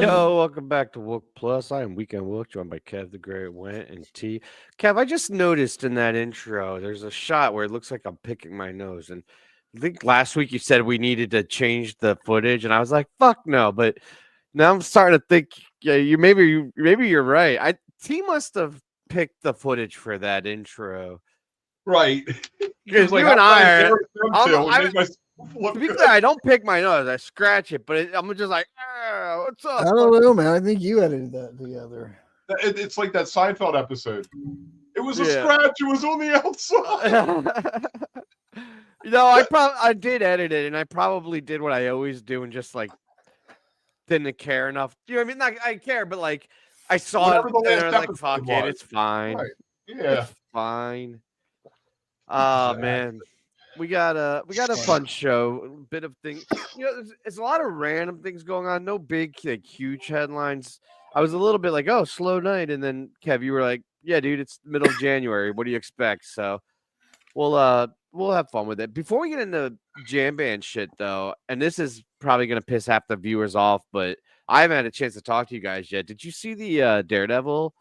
Yo, welcome back to wook+. I am Weekend Wook, joined by Kev the Great Went and T. Kev, I just noticed in that intro, there's a shot where it looks like I'm picking my nose. And I think last week you said we needed to change the footage, and I was like, fuck no. But now I'm starting to think, yeah, maybe you're right. T must have picked the footage for that intro. Right. Because like, you and I are, to be clear, I don't pick my nose. I scratch it, but I'm just like, what's up? I don't know, man. I think you edited that together. It's like that Seinfeld episode. It was a scratch. It was on the outside. I did edit it, and I probably did what I always do and just like didn't care enough. You know what I mean? Not, I care, but like I saw it and I was like, fuck it, it's fine. Right. Yeah. It's fine. Oh man. We got a fun show. A bit of things, there's a lot of random things going on. No big, like, huge headlines. I was a little bit like, oh, slow night, and then Kev, you were like, yeah, dude, it's middle of January. What do you expect? So we'll have fun with it. Before we get into jam band shit, though, and this is probably gonna piss half the viewers off, but I haven't had a chance to talk to you guys yet. Did you see the Daredevil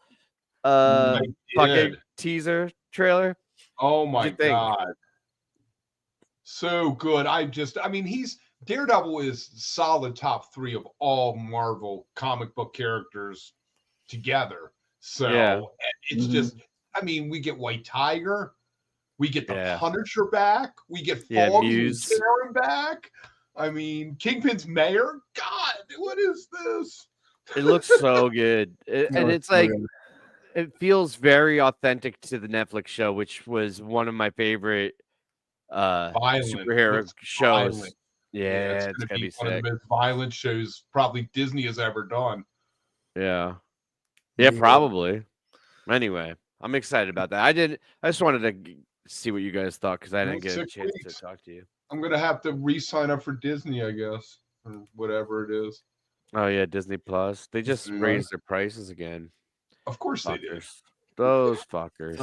fucking teaser trailer? Oh my god. So good. Daredevil is solid top 3 of all Marvel comic book characters together. So it's just, we get White Tiger, we get the Punisher back, we get Foggy and Sharon back. Kingpin's mayor. God, what is this? It looks so good. And it's like, it feels very authentic to the Netflix show, which was one of my favorite superhero shows. Violent. Yeah, it's gonna be one of the most violent shows probably Disney has ever done. Yeah, probably. Anyway, I'm excited about that. I just wanted to see what you guys thought because I didn't get a chance to talk to you. I'm gonna have to re-sign up for Disney, I guess, or whatever it is. Oh yeah, Disney Plus. They just raised their prices again. Of course they did. Those fuckers.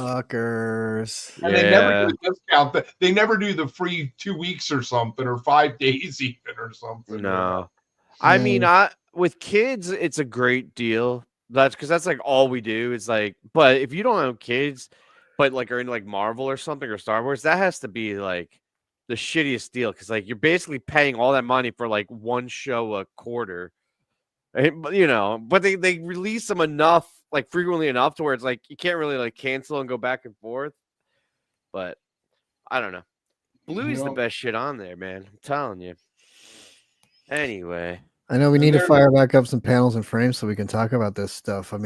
And they never do a discount. They never do the free 2 weeks or something, or 5 days even or something. No. With kids, it's a great deal. That's because that's like all we do is like, but if you don't have kids, but like are in like Marvel or something or Star Wars, that has to be like the shittiest deal because like you're basically paying all that money for like one show a quarter. But they release them enough, like frequently enough to where it's like you can't really like cancel and go back and forth. But I don't know. Bluey's the best shit on there, man. I'm telling you. Anyway. I know we need to fire back up some panels and frames so we can talk about this stuff. I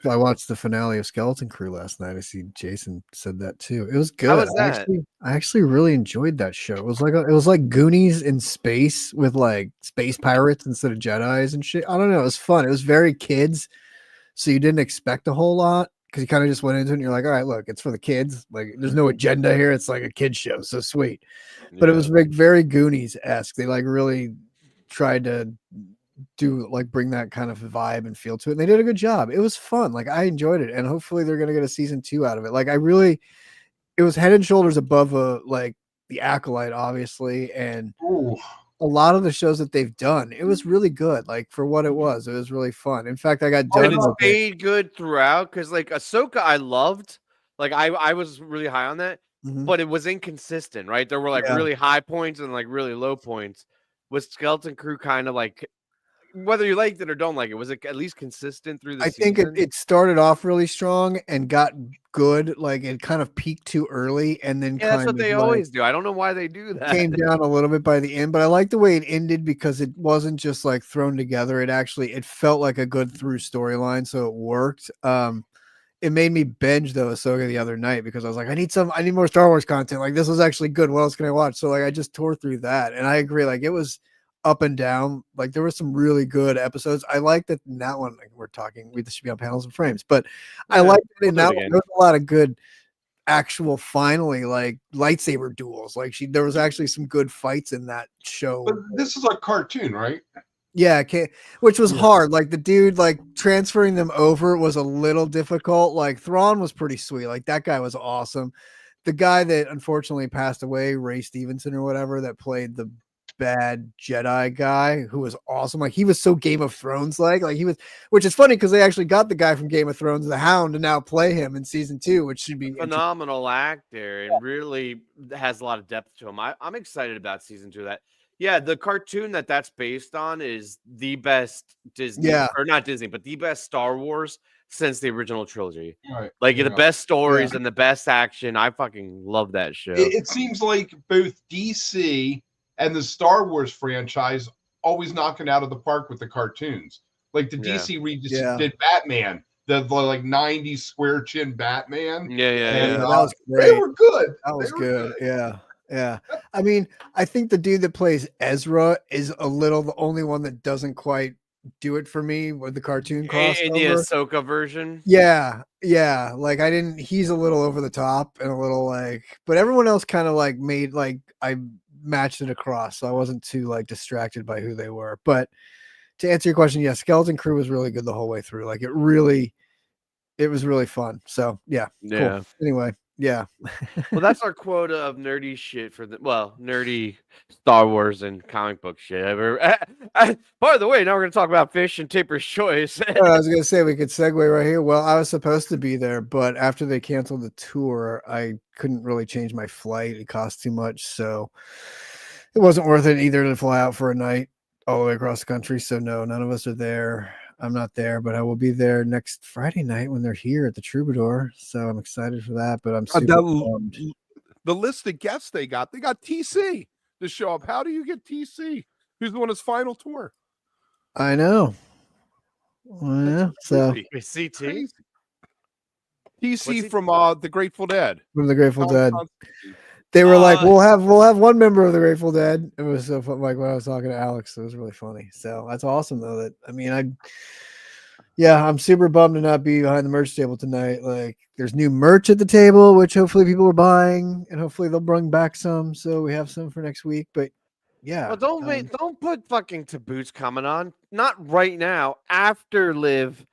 watched the finale of Skeleton Crew last night. I see Jason said that too. It was good. How was that? I actually really enjoyed that show. It was like Goonies in space with like space pirates instead of Jedis and shit. I don't know. It was fun. It was very kids, so you didn't expect a whole lot because you kind of just went into it and you're like, all right, look, it's for the kids. Like, there's no agenda here. It's like a kid show. So sweet. But it was like very Goonies-esque. They like really tried to bring that kind of vibe and feel to it. And they did a good job. It was fun. Like, I enjoyed it. And hopefully they're going to get a season 2 out of it. Like, it was head and shoulders above the Acolyte, obviously. And a lot of the shows that they've done, it was really good. Like, for what it was really fun. In fact, I got done. And it stayed good throughout because like Ahsoka, I loved. Like, I was really high on that, but it was inconsistent, right? There were like really high points and like really low points. Was Skeleton Crew kind of like, whether you liked it or don't like it, was it at least consistent through the season? I think it started off really strong and got good. Like, it kind of peaked too early and then that's what they always do. I don't know why they do that. Came down a little bit by the end, but I like the way it ended because it wasn't just like thrown together. It felt like a good through storyline, so it worked. it made me binge though Ahsoka the other night because I was like, I need more Star Wars content. Like this was actually good. What else can I watch? So like I just tore through that, and I agree. Like it was up and down. Like there were some really good episodes. I like that in that one. Like this should be on Panels and Frames, but I like that in that one. There was a lot of good actual finally like lightsaber duels. Like there was actually some good fights in that show. But this is a cartoon, right? Yeah, which was hard. Like the dude, like transferring them over was a little difficult. Like Thrawn was pretty sweet. Like that guy was awesome. The guy that unfortunately passed away, Ray Stevenson or whatever, that played the bad Jedi guy, who was awesome. Like he was so Game of Thrones like he was, which is funny because they actually got the guy from Game of Thrones, the Hound, to now play him in season 2, which should be phenomenal actor and really has a lot of depth to him. I'm excited about season 2 of that. Yeah, the cartoon that's based on is the best Disney, or not Disney, but the best Star Wars since the original trilogy. Right. Like the best stories and the best action. I fucking love that show. It seems like both DC and the Star Wars franchise always knocking out of the park with the cartoons. Like the DC did Batman, the like 90s square chin Batman. Yeah. That was great. They were good. That was good. Yeah. I mean, I think the dude that plays Ezra is the only one that doesn't quite do it for me with the cartoon crossover. In the Ahsoka version. Yeah. Like he's a little over the top and a little like, but everyone else kind of like made like I matched it across, so I wasn't too like distracted by who they were. But to answer your question, Skeleton Crew was really good the whole way through. Like it was really fun. So yeah. Cool. Anyway. Yeah. Well, that's our quota of nerdy shit for nerdy Star Wars and comic book shit. By the way, now we're going to talk about Fish and Tipper's Choice. I was going to say we could segue right here. Well, I was supposed to be there, but after they canceled the tour, I couldn't really change my flight. It cost too much, so it wasn't worth it either to fly out for a night all the way across the country. So no, none of us are there. I'm not there, but I will be there next Friday night when they're here at the Troubadour. So I'm excited for that, but I'm super bummed. The list of guests they got TC to show up. How do you get TC? Who's on his final tour? I know. Yeah, so CT? TC from the Grateful Dead. From the Grateful Dead. They were like, we'll have one member of the Grateful Dead. It was so fun. Like when I was talking to Alex, it was really funny. So that's awesome though. I'm super bummed to not be behind the merch table tonight. Like there's new merch at the table, which hopefully people are buying, and hopefully they'll bring back some. So we have some for next week. But yeah. Well, don't put fucking Taboos coming on. Not right now. After Live.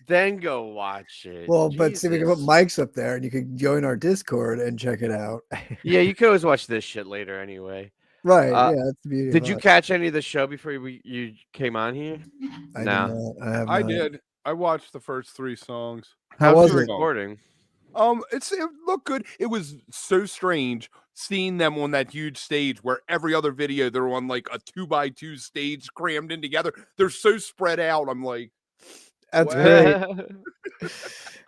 Then go watch it. Well, but see, we can put mics up there and you can join our Discord and check it out. Yeah, you can always watch this shit later anyway. Right. That's the beauty. Did you catch any of the show before you came on here? I did. I watched the first 3 songs. How was the recording? It looked good. It was so strange seeing them on that huge stage where every other video they're on like a 2x2 stage crammed in together. They're so spread out. I'm like, that's great.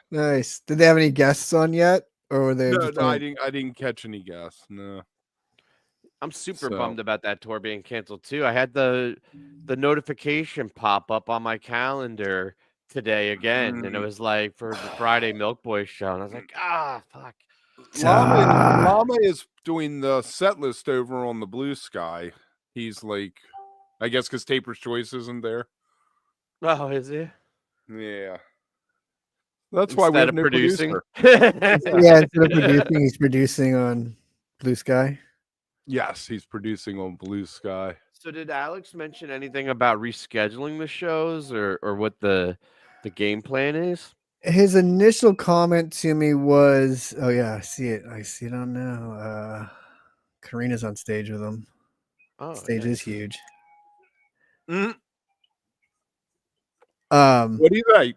Nice. Did they have any guests on yet, or were they? No, I didn't catch any guests. No. I'm super bummed about that tour being canceled too. I had the notification pop up on my calendar today again, and it was like for the Friday Milk Boy show, and I was like, fuck. Llama is doing the set list over on the Blue Sky. He's like, I guess because Taper's Choice isn't there. Oh, is he? Yeah. That's why we have no producing. Instead of producing, he's producing on Blue Sky. Yes, he's producing on Blue Sky. So did Alex mention anything about rescheduling the shows or what the game plan is? His initial comment to me was, oh yeah, I see it on now. Karina's on stage with him. Oh, stage is huge. Mm. What do you think?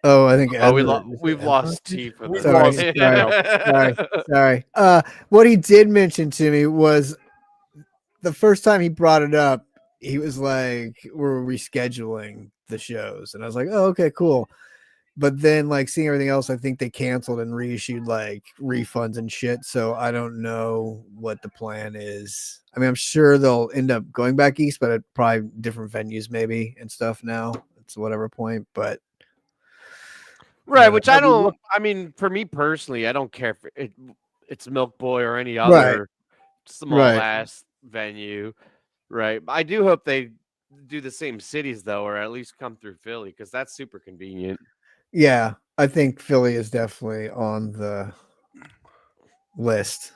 Oh, I think we've lost T for this. Sorry. What he did mention to me was the first time he brought it up, he was like, we're rescheduling the shows. And I was like, oh, okay, cool. But then like seeing everything else, I think they canceled and reissued like refunds and shit. So I don't know what the plan is. I mean, I'm sure they'll end up going back east, but at probably different venues maybe and stuff now. It's whatever point. But Right, which I I mean, don't. look- I mean, for me personally, I don't care if it's Milk Boy or any Right. other small Right. ass venue. Right, I do hope they do the same cities though, or at least come through Philly because that's super convenient. Yeah, I think Philly is definitely on the list.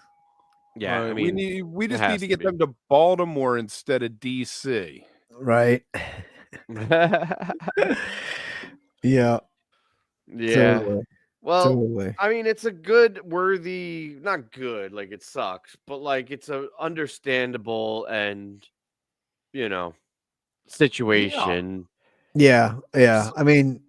Yeah, I we mean, we it just need has to to get be. them to Baltimore instead of DC. Right. Yeah, Yeah. totally. Well, Totally. I mean, it's a good, worthy, not good, like it sucks, but like it's a understandable and you know situation. Yeah, yeah. I mean,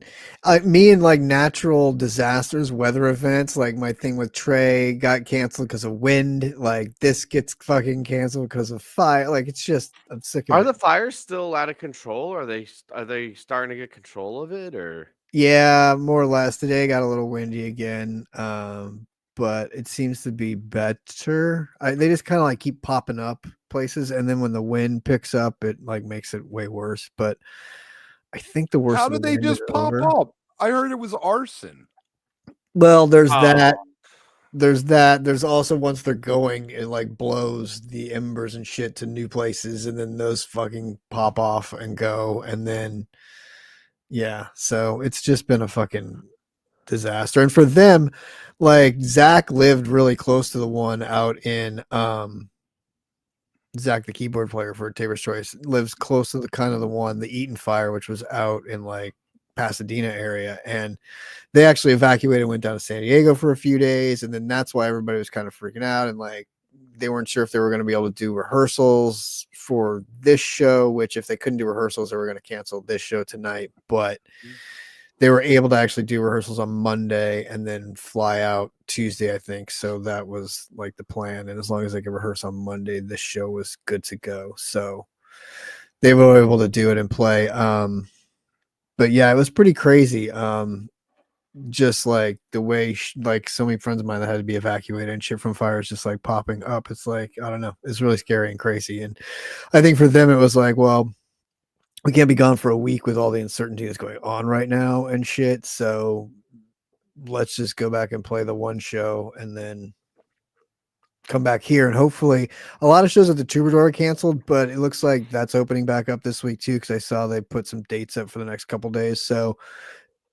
me and like natural disasters, weather events, like my thing with Trey got canceled because of wind. Like this gets fucking canceled because of fire. Like it's just, I'm sick of Are it. the fires still out of control? Are they starting to get control of it or? Yeah, more or less. Today got a little windy again, but it seems to be better. They just kind of like keep popping up places, and then when the wind picks up, it like makes it way worse. But I think the worst How of the did they wind is just pop over. up? I heard it was arson. Well, there's that. Oh, There's that. There's also once they're going, it like blows the embers and shit to new places, and then those fucking pop off and go, and then yeah. So it's just been a fucking disaster. And for them, like Zach lived really close to the one out in Zach, the keyboard player for Tabor's Choice, lives close to the kind of the one, the Eaton Fire, which was out in like Pasadena area. And they actually evacuated and went down to San Diego for a few days. And then that's why everybody was kind of freaking out and like they weren't sure if they were going to be able to do rehearsals for this show, which if they couldn't do rehearsals, they were going to cancel this show tonight. But they were able to actually do rehearsals on Monday and then fly out Tuesday, I think. So that was like the plan. And as long as they could rehearse on Monday, this show was good to go. So they were able to do it and play. But yeah, it was pretty crazy. Just like the way like so many friends of mine that had to be evacuated and shit from fires just like popping up. It's like, I don't know. It's really scary and crazy. And I think for them, it was like, well, we can't be gone for a week with all the uncertainty that's going on right now and shit. So let's just go back and play the one show and then come back here. And hopefully a lot of shows at the Troubadour are canceled, but it looks like that's opening back up this week too. Cause I saw they put some dates up for the next couple days. So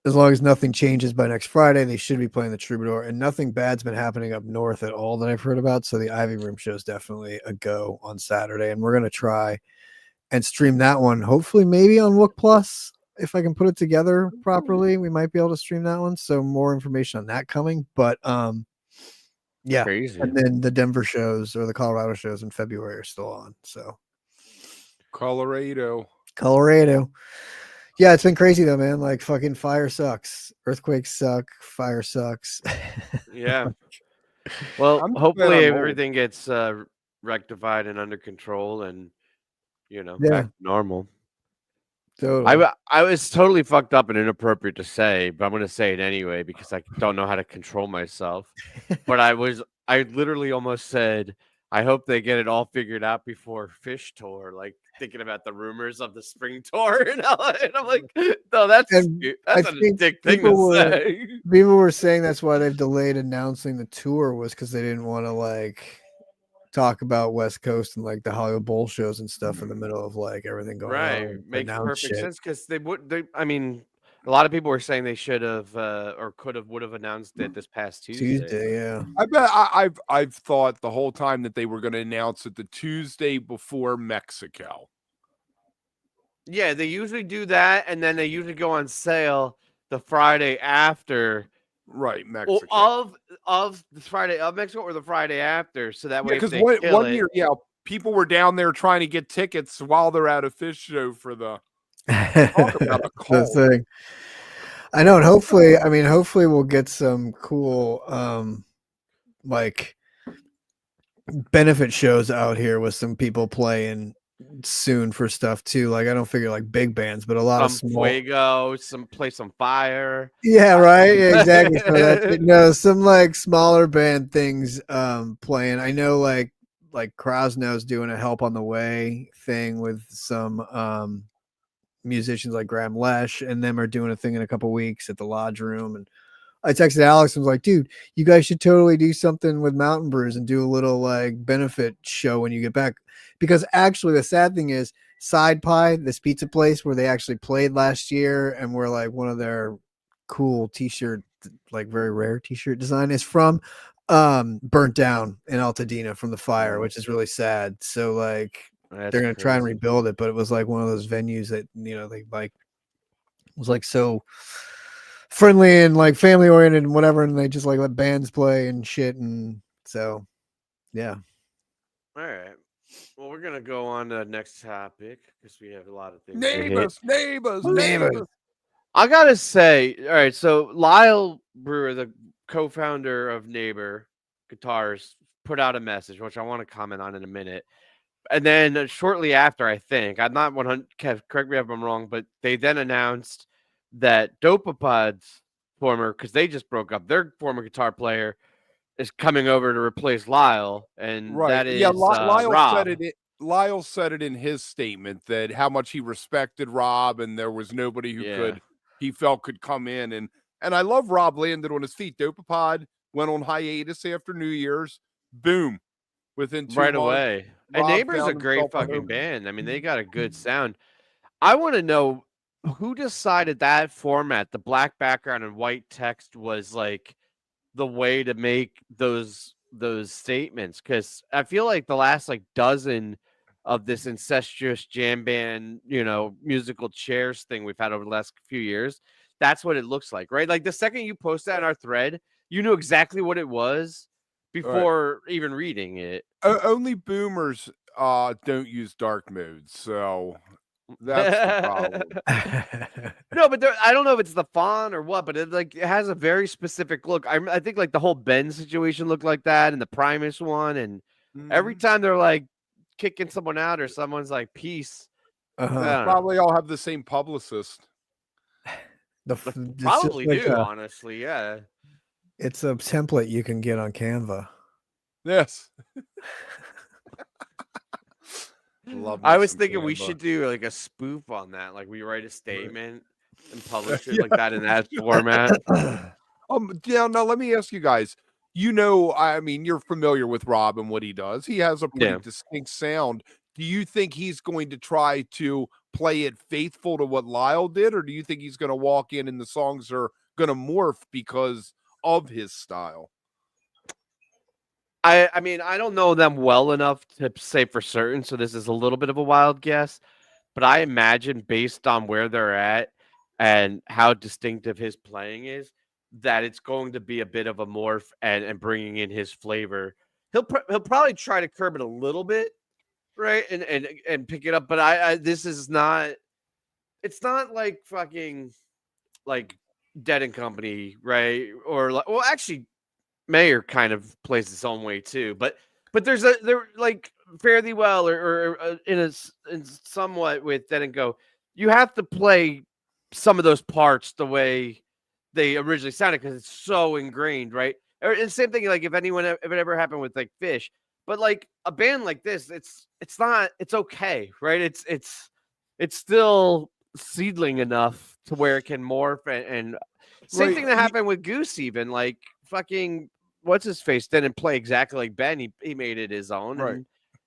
as long as nothing changes by next Friday, they should be playing the Troubadour and nothing bad's been happening up north at all that I've heard about. So the Ivy Room show is definitely a go on Saturday and we're going to try and stream that one. Hopefully, maybe on wook+. If I can put it together properly, we might be able to stream that one. So more information on that coming. But yeah. crazy. And then the Denver shows or the Colorado shows in February are still on. So Colorado. Yeah, it's been crazy though, man. Like fucking fire sucks. Earthquakes suck. Fire sucks. Yeah. Well, I'm glad hopefully I'm old. everything gets rectified and under control, and Yeah. back to normal. Totally. I was totally fucked up and inappropriate to say, but I'm gonna say it anyway because I don't know how to control myself. But I literally almost said, I hope they get it all figured out before Fish Tour, like thinking about the rumors of the spring tour and LA. And I'm like, no, that's And I a think dick thing to say. people were saying that's why they've delayed announcing the tour was because they didn't want to like talk about West Coast and like the Hollywood Bowl shows and stuff in the middle of like everything going Right, on. makes Announce perfect shit. sense because I mean, a lot of people were saying they should have or would have announced it this past Tuesday. Yeah. I bet I've thought the whole time that they were going to announce it the Tuesday before Mexico. Yeah, they usually do that, and then they usually go on sale the Friday after, Right, Mexico. of the Friday of Mexico or the Friday after, so that way Because if they kill one it, year, yeah, people were down there trying to get tickets while they're at a fish show for the talk about the The cold. thing. I know, and hopefully we'll get some cool like benefit shows out here with some people playing soon for stuff too. Like I don't figure like big bands, but a lot of some small. fuego, some fire. Yeah, right. Yeah, exactly. So that's it. No, some like smaller band things playing. I know like Krasno's doing a Help on the Way thing with some musicians like Graham Lesh and them are doing a thing in a couple weeks at the Lodge Room. And I texted Alex and was like, dude, you guys should totally do something with Mountain Brews and do a little like benefit show when you get back. Because actually the sad thing is Side Pie, this pizza place where they actually played last year and were like one of their cool t-shirt, like very rare t-shirt design is from burnt down in Altadena from the fire, which is really sad. So like they're gonna try and rebuild it, but it was like one of those venues that they like was like so friendly and like family oriented and whatever, and they just like let bands play and shit, and so yeah. All right. Well, we're gonna go on to the next topic because we have a lot of things. Neighbors. I gotta say, all right. So Lyle Brewer, the co-founder of Neighbor Guitars, put out a message which I want to comment on in a minute. And then shortly after, I think I'm not 100. Kev, correct me if I'm wrong, but they then announced that Dopapod's because they just broke up, their former guitar player is coming over to replace Lyle, and that is Lyle Rob. said it. Lyle said it in his statement that how much he respected Rob, and there was nobody who he felt could come in, and I love Rob landed on his feet. Dopapod went on hiatus after New Year's, boom, within 2 right months, away. And Rob Neighbor's a found great himself fucking home. band. I mean, they got a good sound. I want to know who decided that format, the black background and white text, was like the way to make those statements, because I feel like the last like dozen of this incestuous jam band, musical chairs thing we've had over the last few years, that's what it looks like, right? Like the second you post that in our thread, you knew exactly what it was before even reading it. Only boomers don't use dark mode, so that's the problem. No, but I don't know if it's the font or what, but it has a very specific look. I think like the whole Ben situation looked like that, and the Primus one, and every time they're like kicking someone out or someone's like peace, probably all have the same publicist. Probably do, honestly, yeah. It's a template you can get on Canva. Yes. I was thinking we should do like a spoof on that. Like we write a statement and publish it like that in that format. Now let me ask you guys. I mean, you're familiar with Rob and what he does. He has a pretty distinct sound. Do you think he's going to try to play it faithful to what Lyle did, or do you think he's going to walk in and the songs are going to morph because of his style? I mean, I don't know them well enough to say for certain, so this is a little bit of a wild guess, but I imagine based on where they're at and how distinctive his playing is, that it's going to be a bit of a morph and bringing in his flavor. He'll probably try to curb it a little bit, right, and pick it up. But this is not. It's not like fucking like Dead and Company, right? Or like, well, actually, Mayer kind of plays its own way too. But they're like fairly well or in somewhat with Dead and Go. You have to play some of those parts the way they originally sounded because it's so ingrained, right? Or the same thing, like if it ever happened with like Fish, but like a band like this, it's okay, right? It's still seedling enough to where it can morph and same thing that happened with Goose, even like fucking what's his face didn't play exactly like Ben. He made it his own, right?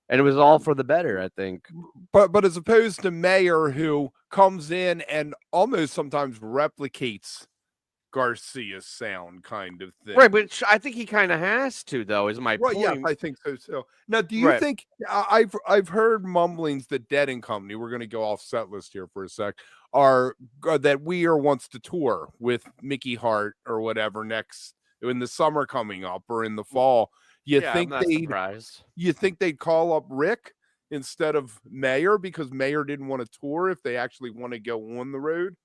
And it was all for the better, I think. But as opposed to Mayer, who comes in and almost sometimes replicates Garcia's sound, kind of thing, right? But I think he kind of has to, though. Is my point? Yeah, I think so. So now, do you think I've heard mumblings that Dead and Company, we're going to go off set list here for a sec, are that Weir wants to tour with Mickey Hart or whatever next in the summer coming up or in the fall? I'm not surprised. You think they'd call up Rick instead of Mayer because Mayer didn't want to tour if they actually want to go on the road?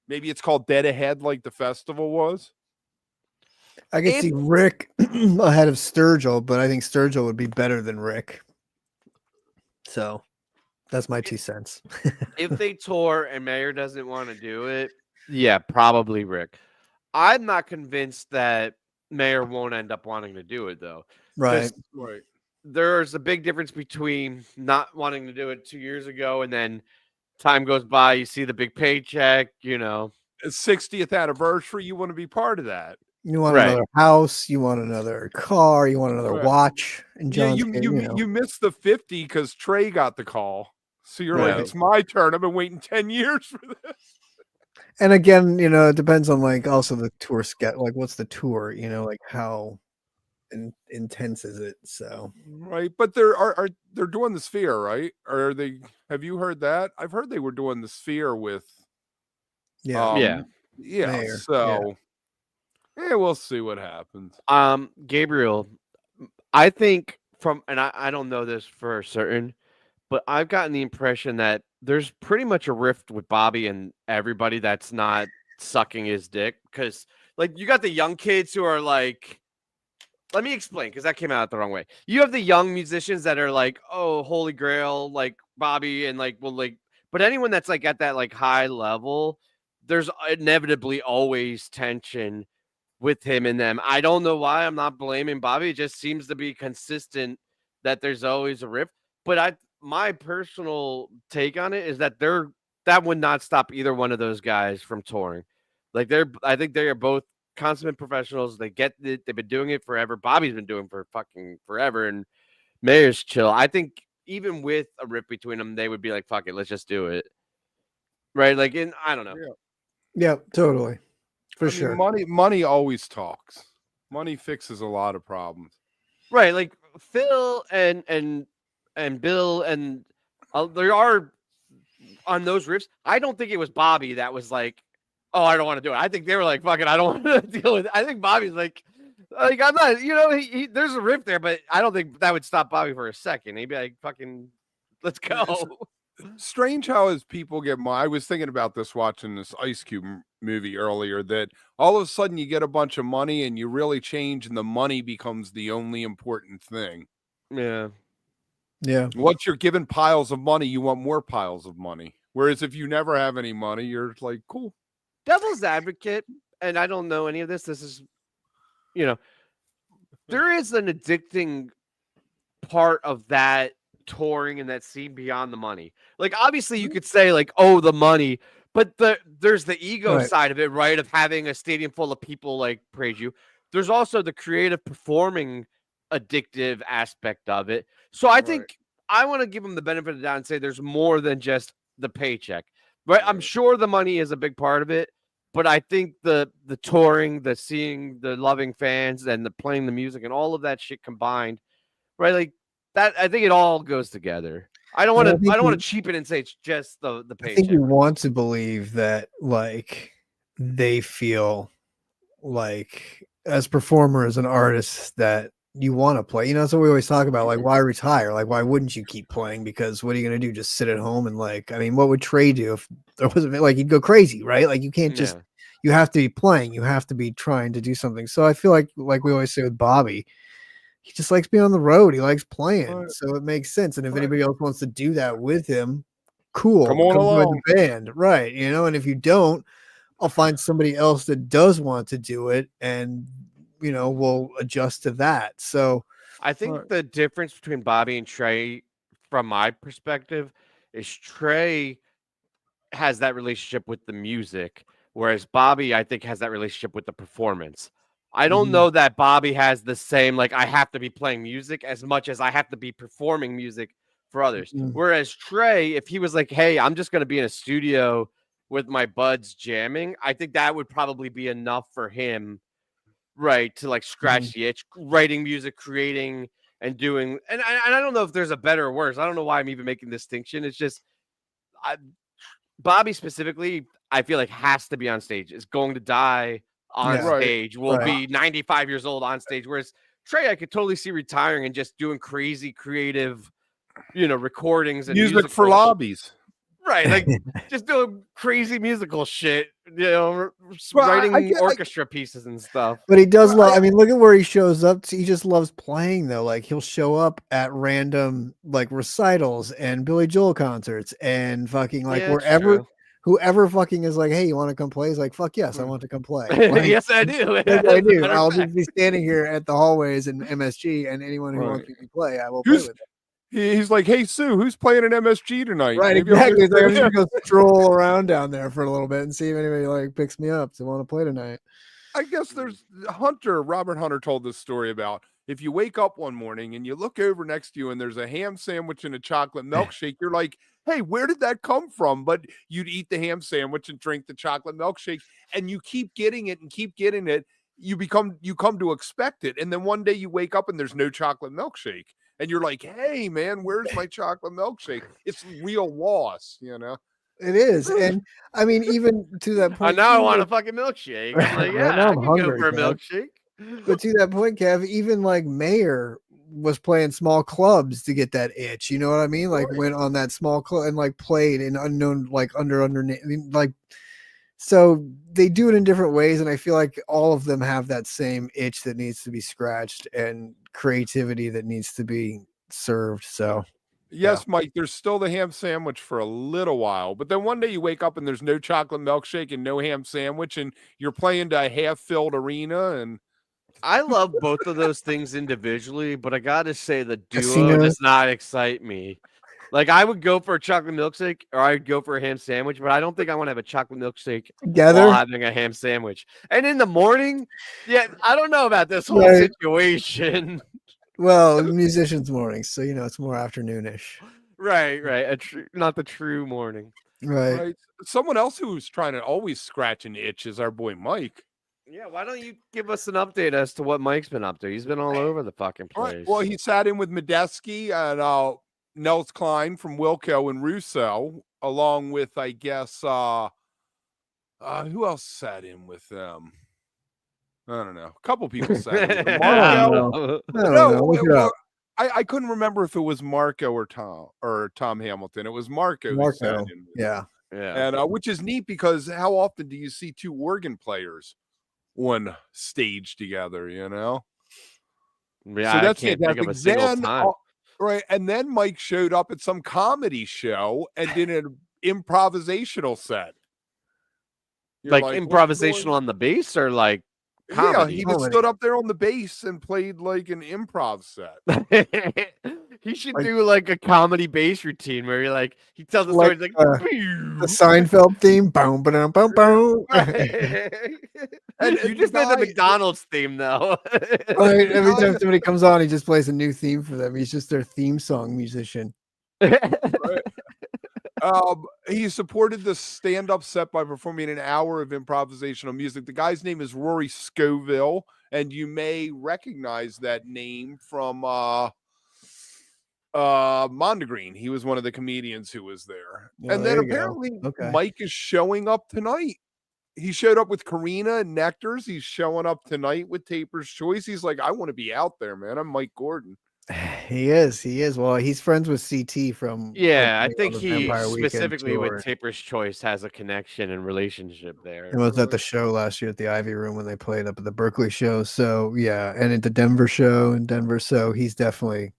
Maybe it's called Dead Ahead like the festival was. I could see Rick ahead of Sturgill, but I think Sturgill would be better than Rick. So that's my 2 cents. If they tour and Mayer doesn't want to do it, yeah, probably Rick. I'm not convinced that Mayer won't end up wanting to do it, though. Right. There's a big difference between not wanting to do it 2 years ago and then time goes by, you see the big paycheck, 60th anniversary, you want to be part of that. You want Right. another house, you want another car, you want another Right. watch. In Yeah, John's you missed the 50 because Trey got the call. So you're Right. like, it's my turn. I've been waiting 10 years for this. And again, it depends on like also the tour schedule. Like, what's the tour? Like how intense is it? So Right, but they're doing the Sphere, right? Or are they? Have you heard that? I've heard they were doing the Sphere with. yeah, Yeah. Mayor, So, yeah, we'll see what happens. Gabriel, I think and I don't know this for certain, but I've gotten the impression that there's pretty much a rift with Bobby and everybody that's not sucking his dick. Because, like, you got the young kids who are like, let me explain, because that came out the wrong way. You have the young musicians that are like, oh, holy grail, like Bobby, and like, well, like, but anyone that's like at that like high level, there's inevitably always tension with him and them. I don't know why. I'm not blaming Bobby. It just seems to be consistent that there's always a rift. But my personal take on it is that that would not stop either one of those guys from touring. Like I think they are both consummate professionals. They get it. They've been doing it forever. Bobby's been doing it for fucking forever, and Mayor's chill. I think even with a rift between them, they would be like, "Fuck it, let's just do it." Right? Like, I don't know. yeah, totally, for I sure. mean, money always talks. Money fixes a lot of problems. Right, like Phil and Bill and there are on those riffs. I don't think it was Bobby that was like, "Oh, I don't want to do it." I think they were like, "Fuck it, I don't want to deal with it." I think Bobby's like I'm not. There's a riff there, but I don't think that would stop Bobby for a second. He'd be like, "Fucking, let's go." Strange how as people get I was thinking about this watching this Ice Cube movie earlier, that all of a sudden you get a bunch of money and you really change and the money becomes the only important thing. Yeah. Once you're given piles of money, you want more piles of money. Whereas if you never have any money, you're like, cool. Devil's advocate, and I don't know any of this. This is, there is an addicting part of that touring and that scene beyond the money. Like, obviously you could say like, oh, the money, but there's the ego side of it, right? Of having a stadium full of people like praise you. There's also the creative performing addictive aspect of it. So I think I want to give them the benefit of the doubt and say there's more than just the paycheck. Right? I'm sure the money is a big part of it, but I think the touring, the seeing the loving fans and the playing the music and all of that shit combined, right? Like that, I think it all goes together. I don't want to cheapen and say it's just the paycheck. I think you want to believe that like they feel like as performers and artists that you want to play. That's what we always talk about. Like, why retire? Like, why wouldn't you keep playing? Because what are you going to do? Just sit at home and like, I mean, what would Trey do if there wasn't like he'd go crazy, right? Like, you can't just you have to be playing. You have to be trying to do something. So I feel like we always say with Bobby, he just likes being on the road. He likes playing. So it makes sense. And if anybody else wants to do that with him, cool. Come on along. With the band. Right. And if you don't, I'll find somebody else that does want to do it and we'll adjust to that. So I think the difference between Bobby and Trey, from my perspective, is Trey has that relationship with the music, whereas Bobby, I think, has that relationship with the performance. I don't know that Bobby has the same, like, I have to be playing music as much as I have to be performing music for others. Whereas Trey, if he was like, hey, I'm just going to be in a studio with my buds jamming, I think that would probably be enough for him, right, to like scratch the itch, writing music, creating and doing. And I don't know if there's a better or worse. I don't know why I'm even making this distinction. It's just Bobby specifically, I feel like has to be on stage, is going to die on stage, will be 95 years old on stage. Whereas Trey, I could totally see retiring and just doing crazy creative, recordings and music for lobbies. Right, like just doing crazy musical shit, writing orchestra pieces and stuff. But he does love. I mean, look at where he shows up. He just loves playing, though. Like he'll show up at random like recitals and Billy Joel concerts and fucking like wherever. Whoever fucking is like, hey, you want to come play? He's like, fuck yes, I want to come play. Like, yes, I do. Yes, I do. I'll just be standing here at the hallways in MSG, and anyone who wants me to play, I will play with them. He's like, "Hey Sue, who's playing an MSG tonight?" Right, Maybe I'm exactly. gonna I'm say, just gonna go stroll around down there for a little bit and see if anybody like picks me up to want to play tonight. I guess there's Robert Hunter told this story about if you wake up one morning and you look over next to you and there's a ham sandwich and a chocolate milkshake, you're like, hey, where did that come from? But you'd eat the ham sandwich and drink the chocolate milkshake, and you keep getting it and keep getting it. You come to expect it. And then one day you wake up and there's no chocolate milkshake. And you're like, hey man, where's my chocolate milkshake? It's real loss, you know. It is, and I mean, even to that point, now I too, want a like- fucking milkshake. I'm like, Right yeah, now I I'm can go hungry, for a Kev. milkshake. But to that point, Kev, even like Mayer was playing small clubs to get that itch. You know what I mean? Like went on that small club and like played in unknown, like underneath, like. So they do it in different ways, and I feel like all of them have that same itch that needs to be scratched and creativity that needs to be served. So. Yes, Mike, there's still the ham sandwich for a little while, but then one day you wake up and there's no chocolate milkshake and no ham sandwich, and you're playing to a half-filled arena. And I love both of those things individually, but I gotta say the duo Casino. does not excite me. Like I would go for a chocolate milkshake or I'd go for a ham sandwich, but I don't think I want to have a chocolate milkshake Together? while having a ham sandwich. And in the morning, yeah, I don't know about this whole Right. situation. Well, musicians' mornings, so it's more afternoonish. Right. Not the true morning. Right. Someone else who's trying to always scratch an itch is our boy Mike. Yeah, why don't you give us an update as to what Mike's been up to? He's been all over the fucking All place. right. Well, he sat in with Medeski and Nels Klein from Wilco and Russo, along with, I guess, who else sat in with them? I don't know. A couple people sat in with them. I Marco. don't know. Look it up. I couldn't remember if it was Marco or Tom Hamilton. It was Marco. Who sat Marco. in with Yeah. And which is neat because how often do you see two organ players on stage together, you know? Yeah, So that's I can't think of a single time. Right. And then Mike showed up at some comedy show and did an improvisational set. You're Like improvisational on the bass or like comedy? Yeah, he just stood up there on the bass and played like an improv set. He should do like a comedy bass routine where he tells the Like, story the Seinfeld theme. Boom, boom, boom, boom. And you just did the McDonald's theme though. Right, every time somebody comes on, he just plays a new theme for them. He's just their theme song musician. He supported the stand-up set by performing an hour of improvisational music. The guy's name is Rory Scoville, and you may recognize that name from Mondegreen. He was one of the comedians who was there. Oh, and then apparently Mike is showing up tonight. He showed up with Karina and Nectar's. He's showing up tonight with Taper's Choice. He's like, I want to be out there, man. I'm Mike Gordon. He is. Well, he's friends with CT from. Yeah, I think he specifically with Taper's Choice has a connection and relationship there. It was at the show last year at the Ivy Room when they played up at the Berkeley show. So yeah, and at the Denver show in Denver. So he's definitely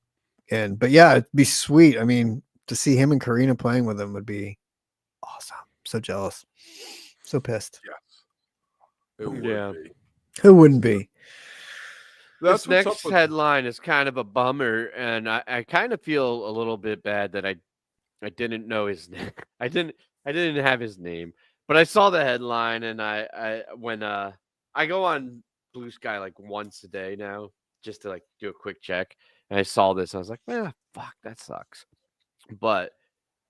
in. But yeah, it'd be sweet. I mean, to see him and Karina playing with him would be awesome. So jealous. So pissed. Yes. It would be. Who wouldn't be? This next headline is kind of a bummer, and I kind of feel a little bit bad that I didn't know his name. I didn't have his name, but I saw the headline, and I go on Blue Sky like once a day now just to do a quick check, and I saw this, and I was like, fuck, that sucks. But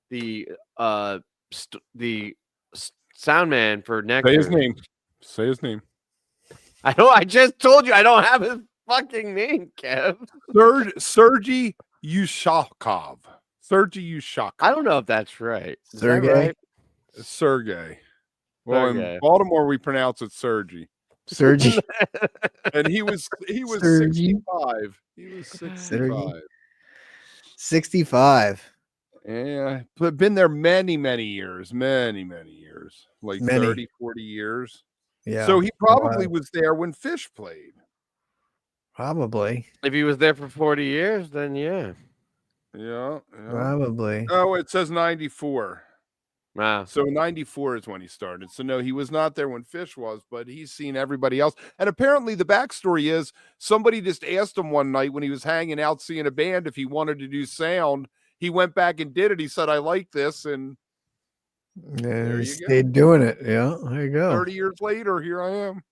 the sound man for Nectar. Say his name. I just told you I don't have his fucking name, Kev. Sergey Yushakov. I don't know if that's right. Sergey. Right? Sergey. Well, in Baltimore we pronounce it Sergey. Sergey. And he was Sergey. 65. He was 65. 65. Yeah, but been there many years. Like 30, 40 years. Yeah. So he probably was there when Fish played. Probably. If he was there for 40 years, then yeah. Yeah. Probably. Oh, it says 94. Wow. So 94 is when he started. So no, he was not there when Fish was, but he's seen everybody else. And apparently the backstory is somebody just asked him one night when he was hanging out seeing a band if he wanted to do sound. He went back and did it. He said, I like this. And there he you go. stayed doing it. Yeah, there you go. 30 years later, here I am.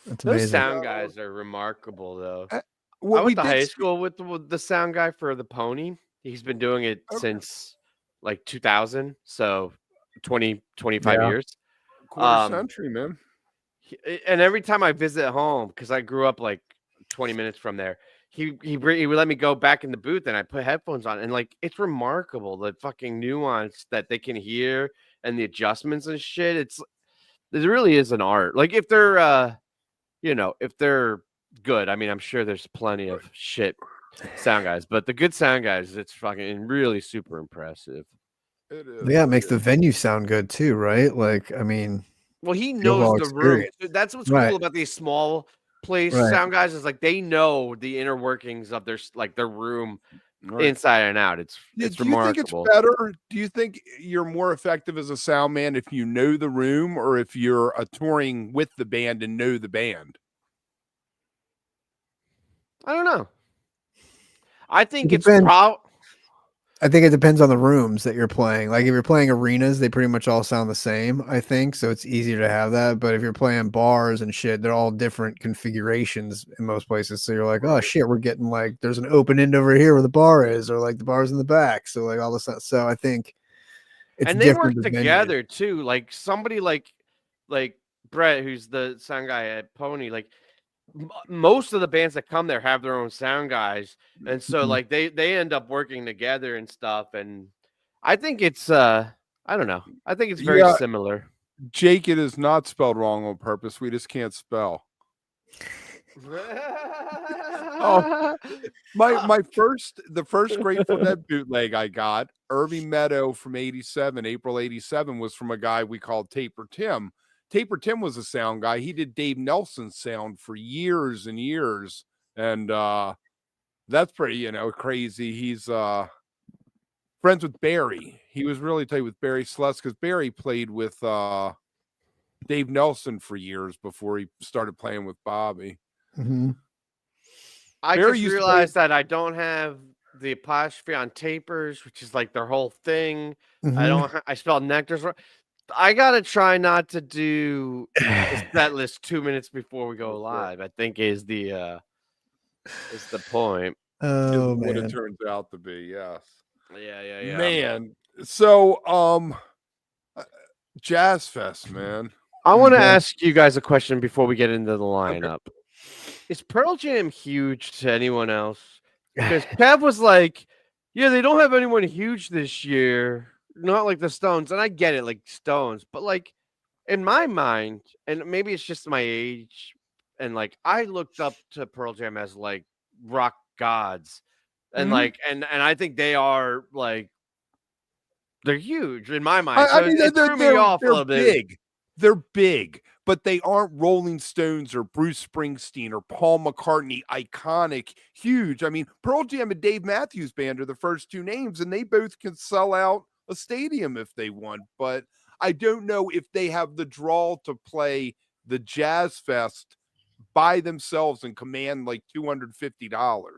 That's Those amazing. sound guys are remarkable, though. I Well, went to high school with the sound guy for the Pony. He's been doing it Okay. since like 2000, so 25 years. Quarter century, man. And every time I visit home, because I grew up like 20 minutes from there, he would let me go back in the booth and I put headphones on, and like it's remarkable the fucking nuance that they can hear and the adjustments and shit. It really is an art. Like if they're if they're good, I mean, I'm sure there's plenty of shit sound guys, but the good sound guys, it's fucking really super impressive. It is. Yeah, it makes the venue sound good too, right? Like, I mean, Well, he the knows overall the room. experience. That's what's Right. cool about these small place Right. sound guys is like they know the inner workings of their room Right. inside and out. It's Do you think it's remarkable. better? Do you think you're more effective as a sound man if you know the room or if you're touring with the band and know the band? I don't know. I think It it's depends. I think it depends on the rooms that you're playing. Like if you're playing arenas, they pretty much all sound the same, I think. So it's easier to have that. But if you're playing bars and shit, they're all different configurations in most places. So you're like, oh shit, we're getting like there's an open end over here where the bar is, or like the bar's in the back. So like all this stuff. So I think it's and they work different venues. together too. Like somebody like Brett, who's the sound guy at Pony, like most of the bands that come there have their own sound guys, and so Mhm. like they end up working together and stuff. And I think it's I don't know. I think it's very similar. Jake, it is not spelled wrong on purpose. We just can't spell. The first Grateful Dead bootleg I got, Irving Meadow from April 87, was from a guy we called Taper Tim. Taper Tim was a sound guy. He did Dave Nelson's sound for years and years. And that's pretty, crazy. He's friends with Barry. He was really tight with Barry Sluss because Barry played with Dave Nelson for years before he started playing with Bobby. Mm-hmm. I just realized that I don't have the apostrophe on Tapers, which is like their whole thing. Mm-hmm. I spelled Nectar's wrong. I gotta try not to do the set list 2 minutes before we go live. I think is the point. Oh what man, it turns out to be. Yes. Yeah. Man. So JazzFest, man. I want to ask you guys a question before we get into the lineup. Okay. Is Pearl Jam huge to anyone else? Because Kev was like, yeah, they don't have anyone huge this year. Not like the Stones. And I get it, like Stones. But like in my mind, and maybe it's just my age, and like I looked up to Pearl Jam as like rock gods. And like and I think they are like they're huge in my mind. So it threw me off a little bit. They're big, but they aren't Rolling Stones or Bruce Springsteen or Paul McCartney, iconic, huge. I mean, Pearl Jam and Dave Matthews Band are the first two names, and they both can sell out a stadium if they want. But I don't know if they have the draw to play the JazzFest by themselves and command like $250.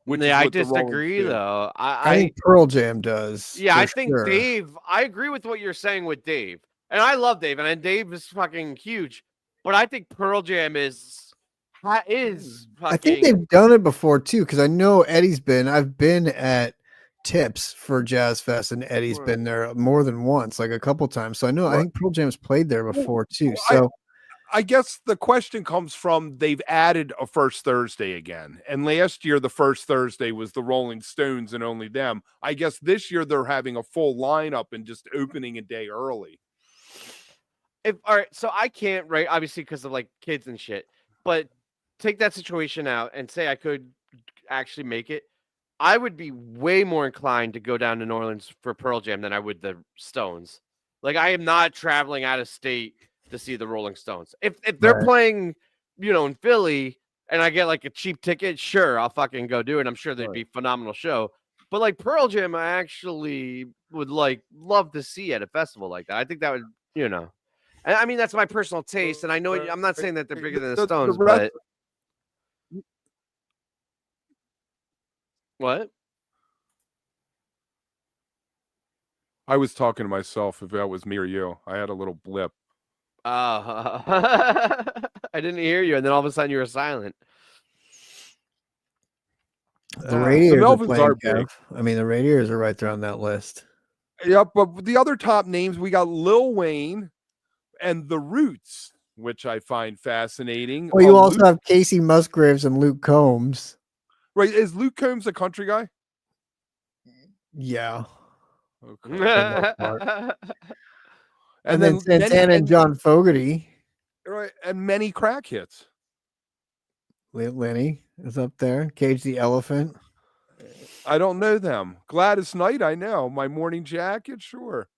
Yeah, I disagree though. I think Pearl Jam does. Yeah, I think sure. Dave. I agree with what you're saying with Dave. And I love Dave, and Dave is fucking huge. But I think Pearl Jam is fucking... I think they've done it before too, because I know I've been at Tips for JazzFest, and Eddie's been there more than once, like a couple times. So I think Pearl Jam's played there before too. So I guess the question comes from they've added a first Thursday again. And last year, the first Thursday was the Rolling Stones and only them. I guess this year they're having a full lineup and just opening a day early. All right, so I can't, right? Obviously, because of like kids and shit. But take that situation out and say I could actually make it. I would be way more inclined to go down to New Orleans for Pearl Jam than I would the Stones. Like I am not traveling out of state to see the Rolling Stones. If they're playing, in Philly, and I get like a cheap ticket, sure, I'll fucking go do it. I'm sure they'd be a phenomenal show. But like Pearl Jam, I actually would love to see at a festival like that. I think that would, and I mean that's my personal taste, and I know I'm not saying that they're bigger than the Stones, but what? I was talking to myself if that was me or you. I had a little blip. I didn't hear you, and then all of a sudden you were silent. The Radiators are playing, big. I mean, the Radiators are right there on that list. Yep, but the other top names, we got Lil Wayne and The Roots, which I find fascinating. Well, you also have Casey Musgraves and Luke Combs. Right. Is Luke Combs a country guy? Yeah. Okay. and then Santana and John Fogerty. Right. And many crack hits. Lenny is up there. Cage the Elephant. I don't know them. Gladys Knight, I know. My Morning Jacket, sure.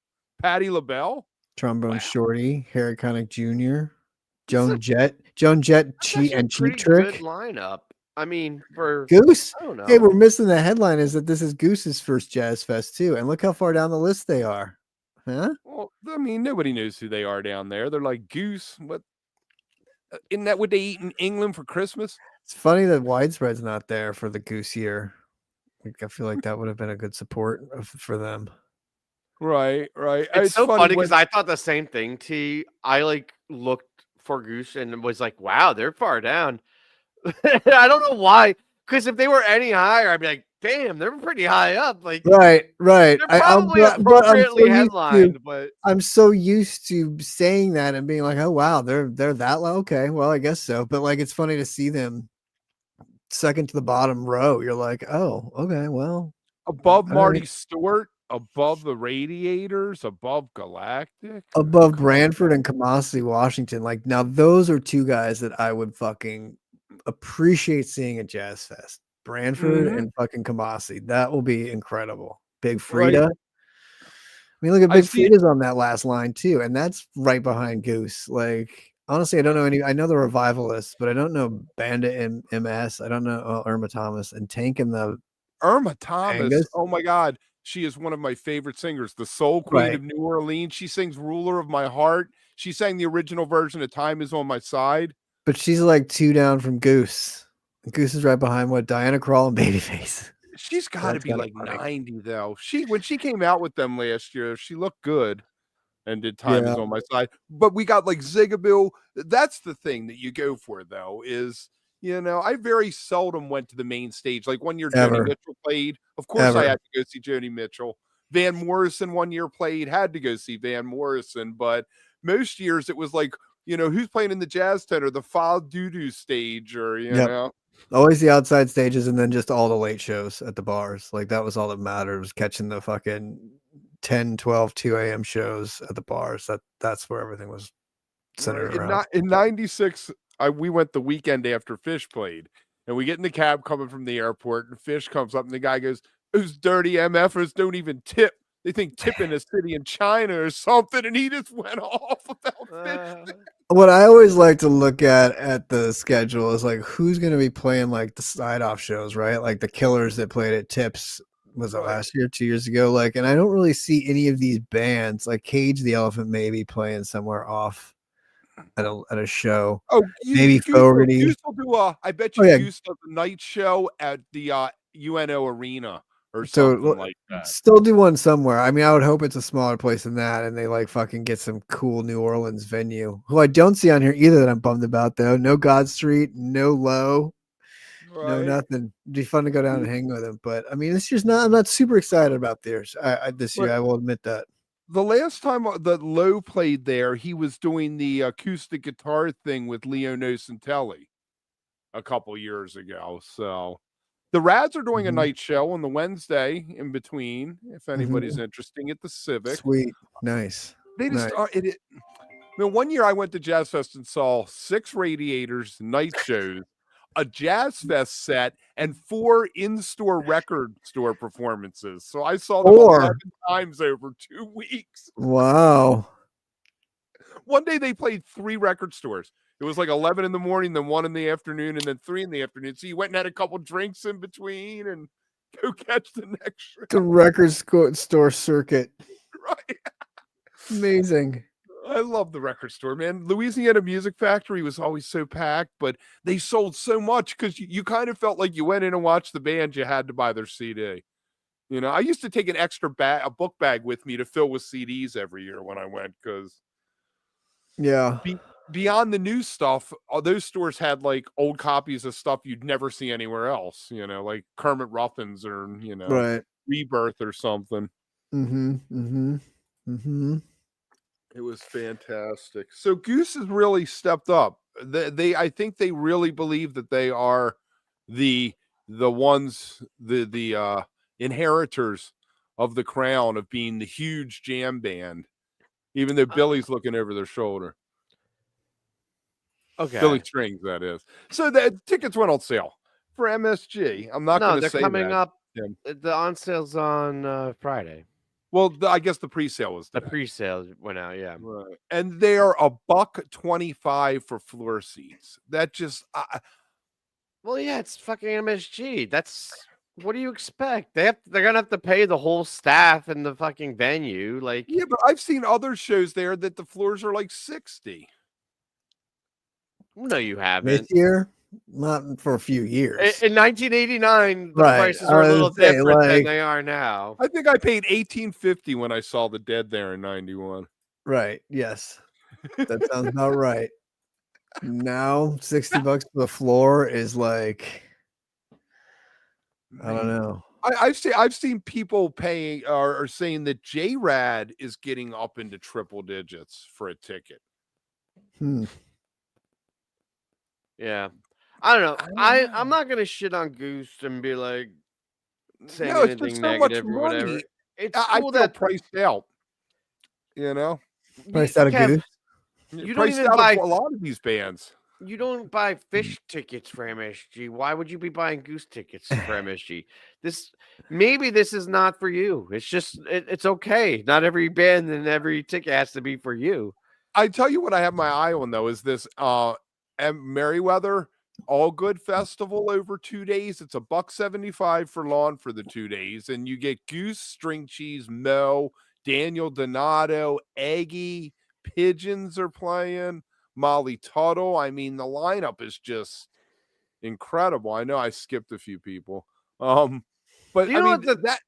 Patti LaBelle. Trombone Shorty. Harry Connick Jr. Joan Jett. and Cheap Trick. Good lineup. I mean, for Goose. I don't know. Hey, we're missing the headline is that this is Goose's first Jazz Fest too. And look how far down the list they are. Huh? Well, I mean, nobody knows who they are down there. They're like Goose. What? Isn't that what they eat in England for Christmas? It's funny that Widespread's not there for the Goose year. I feel like that would have been a good support for them. Right. It's so funny because I thought the same thing. I looked for Goose and was like, wow, they're far down. I don't know why. Because if they were any higher, I'd be like, damn, they're pretty high up. Like, right. They're probably appropriately headlined, but I'm so used to saying that and being like, oh wow, they're that low. Okay, well, I guess so. But like, it's funny to see them second to the bottom row. You're like, oh, okay, well, above Marty Stewart, above the Radiators, above Galactic, above Branford and Kamasi Washington. Like, now those are two guys that I would fucking appreciate seeing at Jazz Fest. Branford and fucking Kamasi. That will be incredible. Big Frida. Right. I mean, look at Big Frida's on that last line too, and that's right behind Goose. Like, honestly, I don't know any. I know the Revivalists, but I don't know Bandit and MS. I don't know Irma Thomas and Tank and the Irma Thomas. Angus. Oh my God, she is one of my favorite singers, the Soul Queen of New Orleans. She sings "Ruler of My Heart." She sang the original version of "Time Is on My Side." But she's like 2 down from Goose. Goose is right behind Diana Krall and Babyface. She's got to be like 90 though. When she came out with them last year, she looked good and did Time Is on My Side. But we got like Zigaboo. That's the thing that you go for though is, I very seldom went to the main stage. Like one year Joni Mitchell played. Of course I had to go see Joni Mitchell. Van Morrison one year played, had to go see Van Morrison. But most years it was like, who's playing in the jazz tent or the Fa Doo-Doo stage or, you know. Always the outside stages and then just all the late shows at the bars. Like that was all that mattered, was catching the fucking 10, 12, 2 a.m. shows at the bars. That's where everything was centered around. In 96, we went the weekend after Fish played. And we get in the cab coming from the airport and Fish comes up and the guy goes, those dirty MFers don't even tip. They think tipping a city in China or something. And he just went off about Fish. What I always like to look at the schedule is like who's going to be playing like the side off shows, right? Like the Killers that played at Tips, was it last year, 2 years ago? Like, and I don't really see any of these bands like Cage the Elephant maybe playing somewhere off at a show. Oh, maybe Fogerty. Goose will do I bet you Goose does a night show at the UNO Arena. Or something like that. Still do one somewhere. I mean, I would hope it's a smaller place than that, and they like fucking get some cool New Orleans venue. Who I don't see on here either that I'm bummed about though. No God Street, no Low, no nothing. It'd be fun to go down and hang with them, but I mean, it's just not. I'm not super excited about theirs this year. I will admit that. The last time that Low played there, he was doing the acoustic guitar thing with Leo Nocentelli a couple years ago. So. The Rads are doing a night show on the Wednesday in between, if anybody's interested, at the Civic. Sweet. Nice. They just are it. One year I went to Jazz Fest and saw 6 Radiators night shows, a Jazz Fest set, and 4 in-store record store performances. So I saw them 11 times over 2 weeks. Wow. One day they played 3 record stores. It was like 11 in the morning, then 1 in the afternoon, and then 3 in the afternoon. So you went and had a couple drinks in between and go catch the next show. The record store circuit. Right. Amazing. I love the record store, man. Louisiana Music Factory was always so packed, but they sold so much because you kind of felt like you went in and watched the band, you had to buy their CD. You know, I used to take an extra a book bag with me to fill with CDs every year when I went because Yeah. Beyond the new stuff, all those stores had like old copies of stuff you'd never see anywhere else, you know, like Kermit Ruffins or, you know, Right. Rebirth or something. It was fantastic. So Goose has really stepped up. I think they really believe that they are the ones, the inheritors of the crown of being the huge jam band, even though Billy's looking over their shoulder. Okay. Billy Strings, that is. So the tickets went on sale for MSG. I'm not going to say they're coming that, up. Tim. The on sale's on Friday. Well, I guess the pre-sale was The today. pre-sale went out, yeah. Right. And they are $125 for floor seats. That just Well, yeah, it's fucking MSG. That's what do you expect? They're gonna have to pay the whole staff in the fucking venue. Like, yeah, but I've seen other shows there that the floors are like 60. no, you This haven't. year, not for a few years. In 1989, the Right, prices I were a was little gonna say, different than like- they are now. I think I paid $18.50 when I saw the Dead there in 91. Right. Yes. That sounds about right. Now, $60 for the floor is like, I don't know. I've seen people paying or saying that J-Rad is getting up into triple digits for a ticket. Yeah, I don't know. I'm not gonna shit on Goose and be like saying No, it's anything just so much negative or whatever. money. It's I cool feel that priced out. You know, Priced out of Kev, Goose. You don't priced even out buy. of a lot of these bands. You don't buy fish tickets for MSG. Why would you be buying Goose tickets for MSG? Maybe this is not for you. It's just it's okay. Not every band and every ticket has to be for you. I tell you what I have my eye on though is this Merriweather All Good Festival over 2 days. It's $175 for lawn for the 2 days, and you get Goose, String Cheese, Mo, Daniel Donato, Eggy, Pigeons are playing, Molly Tuttle. I mean, the lineup is just incredible. I know I skipped a few people. But You I know mean what that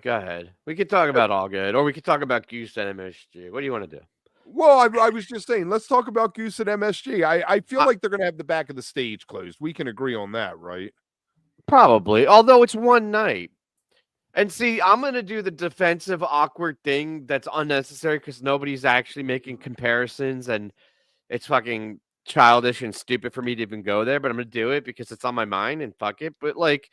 go ahead. We could talk about All Good, or we could talk about Goose and MSG. What do you want to do? well, I was just saying, let's talk about Goose at MSG. I feel like they're going to have the back of the stage closed. We can agree on that, right? Probably, although it's one night. And see, I'm going to do the defensive, awkward thing that's unnecessary because nobody's actually making comparisons and it's fucking childish and stupid for me to even go there, but I'm going to do it because it's on my mind and fuck it. But like,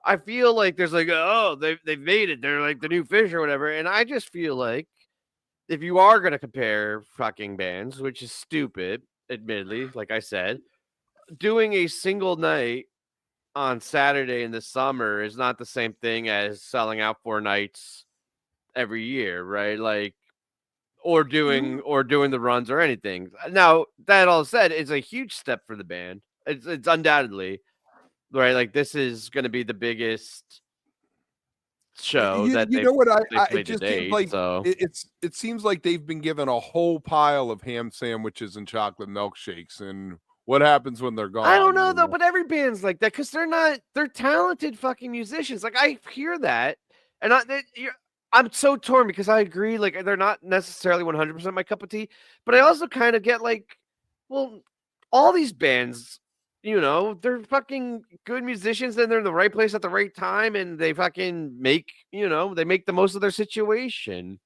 I feel like there's like, oh, they've made it. They're like the new Fish or whatever. And I just feel like if you are going to compare fucking bands, which is stupid, admittedly, like I said, doing a single night on Saturday in the summer is not the same thing as selling out 4 nights every year, right? Like, or doing the runs or anything. Now, that all said, it's a huge step for the band. It's undoubtedly right. Like, this is going to be the biggest show that you know what they it played to just date. seems like So it seems like they've been given a whole pile of ham sandwiches and chocolate milkshakes, and what happens when they're gone? I don't know though, but every band's like that because they're talented fucking musicians. Like I hear that, and I'm so torn because I agree, like they're not necessarily 100% my cup of tea, but I also kind of get like, well, all these bands, they're fucking good musicians and they're in the right place at the right time, and they fucking make, they make the most of their situation.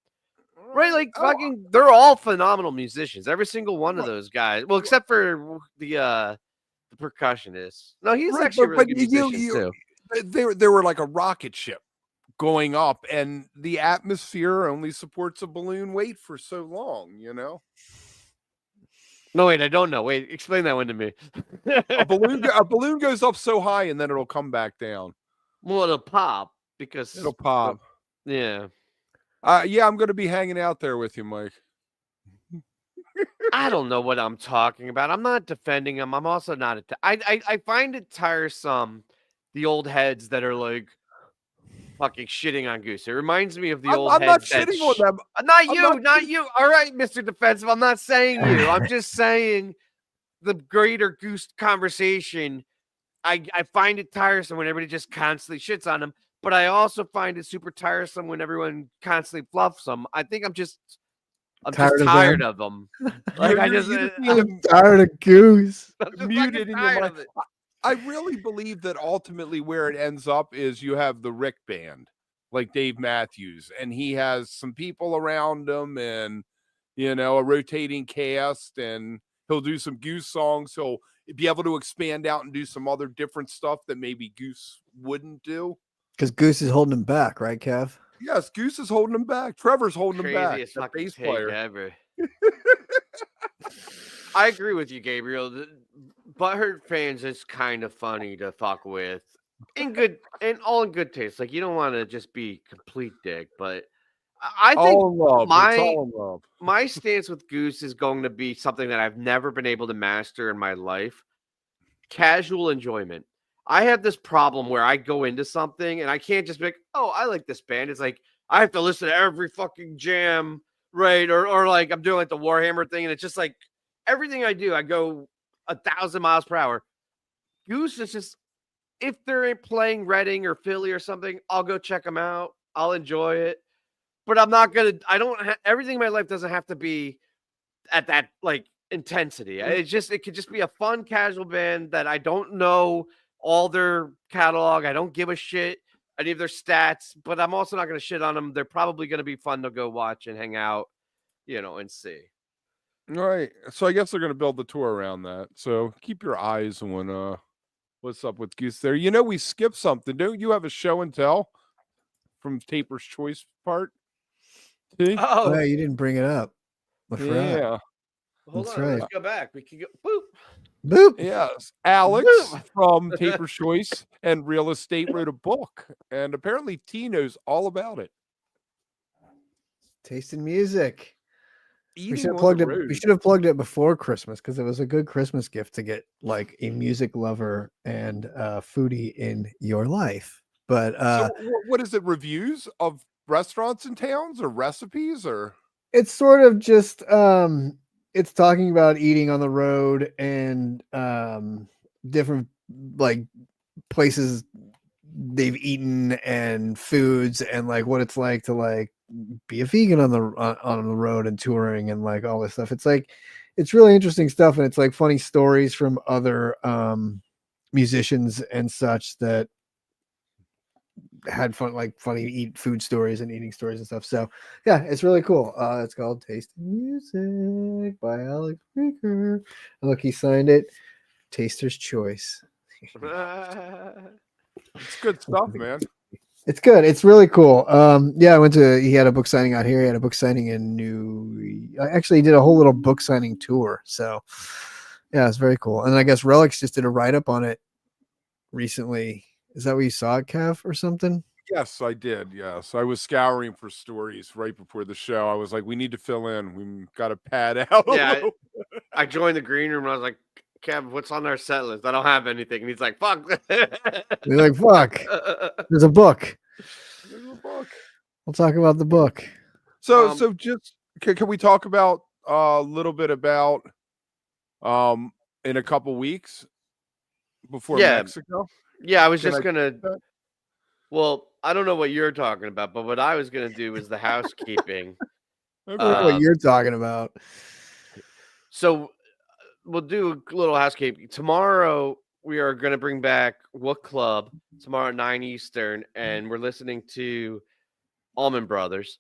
Right, like fucking, they're all phenomenal musicians. Every single one of those guys. Well, except for the percussionist. No, he's Right, actually a really but good musician too. They were like a rocket ship going up, and the atmosphere only supports a balloon weight for so long, you know. No, wait, I don't know. Wait, explain that one to me. A balloon goes up so high, and then it'll come back down. Well, it'll pop because It'll pop. Yeah. Yeah, I'm going to be hanging out there with you, Mike. I don't know what I'm talking about. I'm not defending him. I'm also not. I find it tiresome the old heads that are like fucking shitting on Goose. It reminds me of the I'm, old I'm not heads that shitting on them. not I'm you, not not you. All right, Mr. Defensive. I'm not saying you. I'm just saying the greater Goose conversation. I find it tiresome when everybody just constantly shits on him, but I also find it super tiresome when everyone constantly fluffs them. I think I'm just tired of them. Like You're just I'm tired of Goose. I'm just muted fucking in your tired mind. of it. I really believe that ultimately where it ends up is you have the Rick band, like Dave Matthews, and he has some people around him and, a rotating cast, and he'll do some Goose songs. He'll be able to expand out and do some other different stuff that maybe Goose wouldn't do. Because Goose is holding him back, right, Kev? Yes, Goose is holding him back. Trevor's holding him back. Craziest The fucking bass take player. ever. I agree with you, Gabriel. Butthurt fans is kind of funny to fuck with. In good taste. Like you don't want to just be complete dick, but I think All in love. It's all in love. my stance with Goose is going to be something that I've never been able to master in my life. Casual enjoyment. I have this problem where I go into something and I can't just be like, oh, I like this band. It's like I have to listen to every fucking jam, right? Or like I'm doing like the Warhammer thing, and it's just like everything I do, I go 1,000 miles per hour. Goose is just if they're playing Reading or Philly or something, I'll go check them out. I'll enjoy it, but I'm not gonna. I don't. Everything in my life doesn't have to be at that like intensity. It could just be a fun, casual band that I don't know all their catalog. I don't give a shit any of their stats, but I'm also not going to shit on them. They're probably going to be fun to go watch and hang out, and see. All right. So I guess they're going to build the tour around that. So keep your eyes on what's up with Goose there. We skipped something. Don't you have a show and tell from Taper's Choice part? See? Oh, yeah, you didn't bring it up. I forgot. Yeah. Hold That's on, right. let's go back. We can go boop. Boop. Yes. Alex Boop. from Taper's Choice and Real Estate wrote a book, and apparently T knows all about it. Tasting music. Eating We should have on plugged the it. road. We should have plugged it before Christmas because it was a good Christmas gift to get like a music lover and foodie in your life. But So what is it? Reviews of restaurants in towns or recipes or? it's sort of just it's talking about eating on the road and different like places they've eaten and foods and like what it's like to like be a vegan on the road and touring and like all this stuff. It's like it's really interesting stuff, and it's like funny stories from other musicians and such that had fun, like funny food stories and eating stories and stuff. So yeah, it's really cool. It's called Tasting Music by Alex Breaker. Look, he signed it. Taster's Choice. It's good stuff, man. It's good. It's really cool. Yeah, he had a book signing out here. He had a book signing he did a whole little book signing tour. So yeah, it's very cool. And I guess Relics just did a write-up on it recently. Is that where you saw it, Kev, or something? Yes, I did. Yes. I was scouring for stories right before the show. I was like, we need to fill in. We got to pad out. Yeah, I joined the green room and I was like, Kev, what's on our set list? I don't have anything. And he's like, fuck. You're like, fuck. There's a book. There's a book. We'll talk about the book. So just can we talk about a little bit about in a couple weeks before Mexico? Yeah, I was just gonna. Well, I don't know what you're talking about, but what I was gonna do was the housekeeping. I don't know what you're talking about. So we'll do a little housekeeping. Tomorrow we are going to bring back wook+live tomorrow at 9 Eastern, and we're listening to Allman Brothers.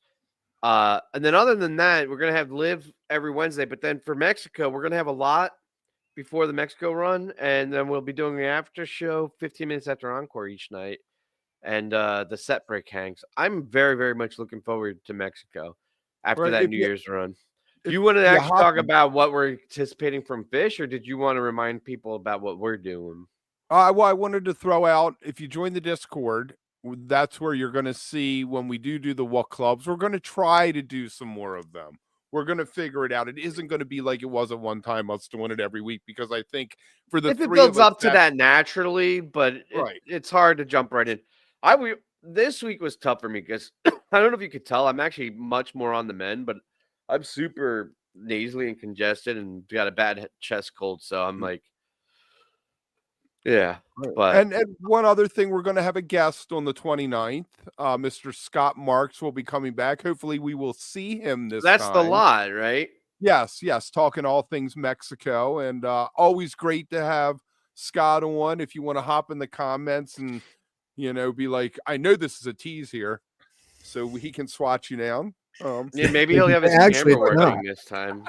And then other than that, we're going to have Live every Wednesday. But then for Mexico, we're going to have a lot before the Mexico run, and then we'll be doing the after show 15 minutes after Encore each night, and the set break hangs. I'm very, very much looking forward to Mexico after that New Year's run. Do you want to actually talk about what we're anticipating from Fish, or did you want to remind people about what we're doing? Well, I wanted to throw out, if you join the Discord, that's where you're going to see when we do the wook clubs. We're going to try to do some more of them. We're going to figure it out. It isn't going to be like it was at one time, us doing it every week, because I think for the if it three of builds us up to that naturally, but Right. it's hard to jump right in. This week was tough for me because I don't know if you could tell, I'm actually much more on the mend, but I'm super nasally and congested and got a bad chest cold. So I'm like, yeah. But And one other thing, we're going to have a guest on the 29th. Mr. Scott Marks will be coming back. Hopefully we will see him this that's time. the lot, right? Yes, talking all things Mexico, and always great to have Scott on. If you want to hop in the comments and be like, I know this is a tease here, so he can swat you down. Yeah, maybe he'll have his Actually, camera it's not. working this time.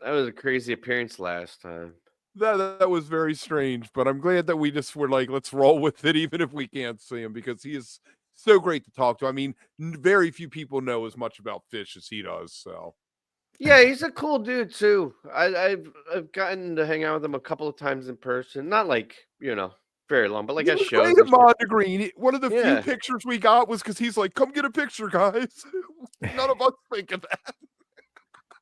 That was a crazy appearance last time. That was very strange, but I'm glad that we just were like, let's roll with it, even if we can't see him, because he is so great to talk to. I mean, very few people know as much about fish as he does. So Yeah, he's a cool dude too. I've gotten to hang out with him a couple of times in person. Not like, very long, but like he at was shows. great and at shit. Mondegreen. One of the Yeah. few pictures we got was because he's like, come get a picture, guys. None of us think of that.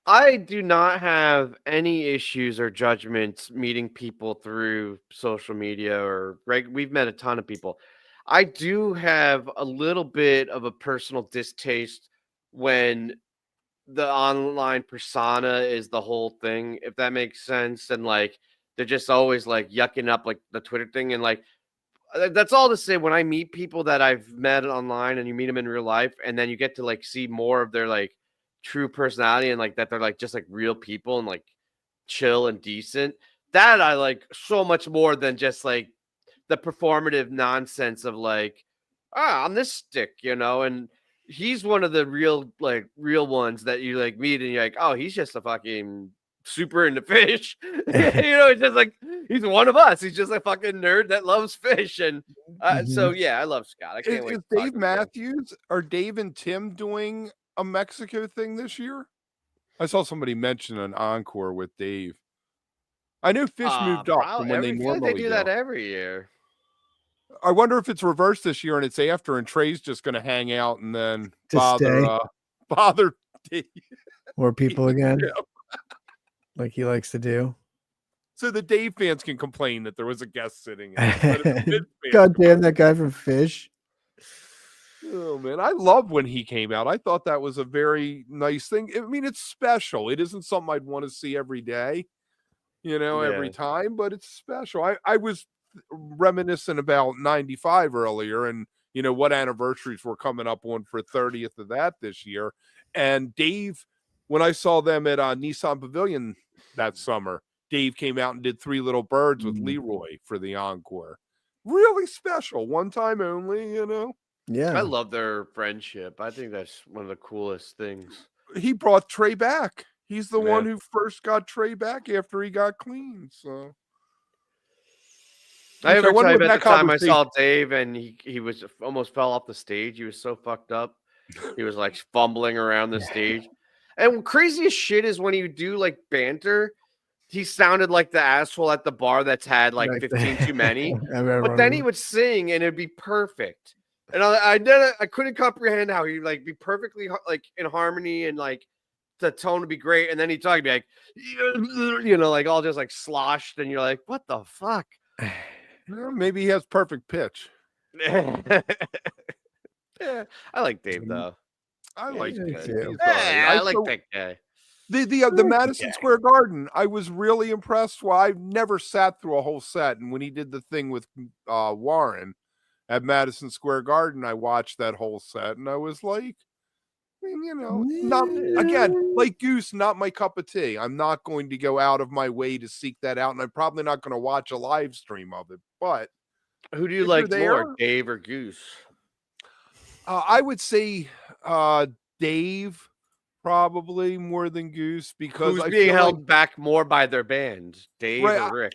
I do not have any issues or judgments meeting people through social media or we've met a ton of people. I do have a little bit of a personal distaste when the online persona is the whole thing, if that makes sense. And like they're just always like yucking up like the Twitter thing. And like that's all to say, when I meet people that I've met online and you meet them in real life, and then you get to like see more of their like true personality and like that they're like just like real people and like chill and decent. That I like so much more than just like the performative nonsense of like, I'm this stick, and he's one of the real ones that you like meet and you're like, oh, he's just a fucking super into fish. It's just like he's one of us. He's just a fucking nerd that loves fish. And so yeah, I love Scott. I can't wait. Is Dave Matthews or Dave and Tim doing a Mexico thing this year? I saw somebody mention an encore with Dave. I know fish moved up from when they normally do that every year. I wonder if it's reversed this year and it's after, and Trey's just going to hang out and then bother Dave. More people again, like he likes to do. So the Dave fans can complain that there was a guest sitting in. God damn that guy from Fish. Oh man, I love when he came out. I thought that was a very nice thing. I mean, it's special. It isn't something I'd want to see every day, every time, but it's special. I was reminiscent about 95 earlier, and what anniversaries were coming up on for 30th of that this year. And Dave, when I saw them at Nissan Pavilion that summer, Dave came out and did Three Little Birds with Leroy for the encore. Really special, one time only, Yeah, I love their friendship. I think that's one of the coolest things. He brought Trey back. He's the one who first got Trey back after he got clean. So I ever tell you about the time I saw Dave and he was almost fell off the stage. He was so fucked up. He was like fumbling around the stage. And craziest shit is when you do like banter, he sounded like the asshole at the bar that's had like 15 too many. But then he would sing and it'd be perfect. And I couldn't comprehend how he'd like be perfectly like in harmony and like the tone would be great. And then he'd talk and be like, like all just like sloshed. And you're like, what the fuck? Well, maybe he has perfect pitch. Yeah, I like Dave though. I like Dave. I like that guy. The Madison Square Garden, I was really impressed. Well, I've never sat through a whole set, and when he did the thing with Warren at Madison Square Garden, I watched that whole set, and I was like, not again, like Goose, not my cup of tea. I'm not going to go out of my way to seek that out, and I'm probably not going to watch a live stream of it. But who do you like more, Dave or Goose? I would say Dave probably more than Goose, because who's being held back more by their band, Dave or Rick?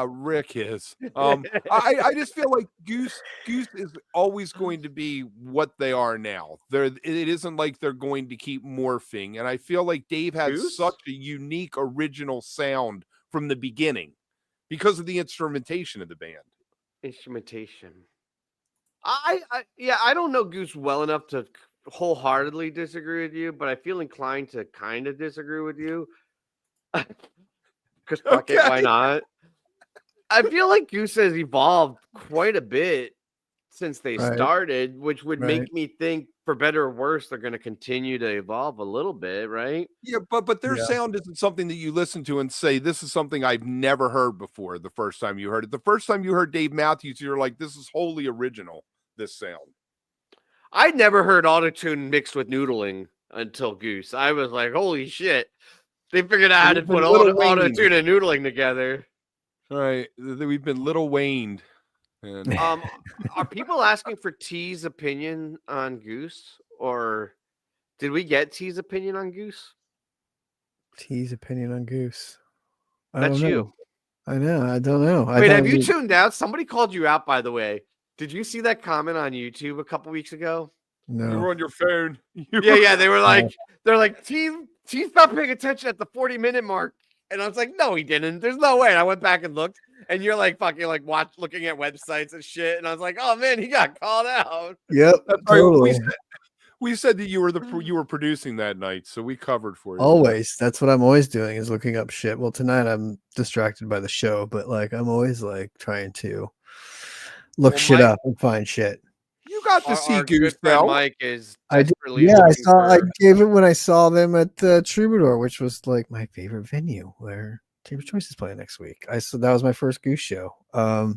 Rick is. I just feel like Goose is always going to be what they are now. It isn't like they're going to keep morphing, and I feel like Dave has such a unique original sound from the beginning because of the instrumentation of the band. Instrumentation. I don't know Goose well enough to wholeheartedly disagree with you, but I feel inclined to kind of disagree with you. Because fuck it, why Okay. not? I feel like Goose has evolved quite a bit since they Right. started, which would Right. make me think, for better or worse, they're going to continue to evolve a little bit, right? Yeah, but their Yeah. sound isn't something that you listen to and say, this is something I've never heard before the first time you heard it. The first time you heard Dave Matthews, you're like, this is wholly original, this sound. I'd never heard autotune mixed with noodling until Goose. I was like, holy shit. They figured out how to We've been put Little Wayne. autotune and noodling together. All right. We've been Little Wayne. And Are people asking for T's opinion on Goose? Or did we get T's opinion on Goose? T's opinion on Goose. I That's don't know. you. I know. I don't know. Wait, have you tuned out? Somebody called you out, by the way. Did you see that comment on YouTube a couple weeks ago? you were No. on your phone. Yeah. They were like, T stopped paying attention at the 40-minute mark. And I was like, no, he didn't. There's no way. And I went back and looked, and you're like fucking like looking at websites and shit. And I was like, oh man, he got called out. Yep. That's right. Totally. We said that you were producing that night, so we covered for you. Always. That's what I'm always doing, is looking up shit. Well, tonight I'm distracted by the show, but like I'm always like trying to look shit up and find shit. You got to see Our Goose good friend now. Mike is I did, desperately yeah, I looking saw. I for- gave it when I saw them at the Troubadour, which was like my favorite venue where Table's Choice is playing next week. So that was my first Goose show. I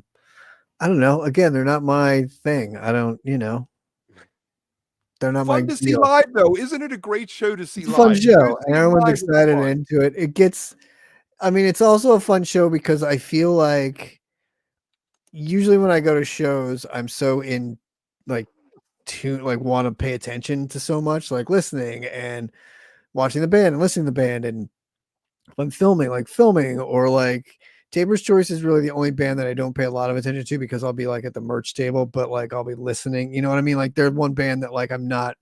don't know. Again, they're not my thing. I don't, they're not Fun my to see deal. live though. Isn't it a great show to see It's a live? fun You show, go see and it everyone's live, it's excited fun. into it. It gets. I mean, it's also a fun show because I feel like usually when I go to shows, I'm so in like tune, like want to pay attention to so much, like listening and watching the band and listening to the band, and if I'm filming or like Table's Choice is really the only band that I don't pay a lot of attention to because I'll be like at the merch table, but like I'll be listening. You know what I mean? Like they're one band that like I'm not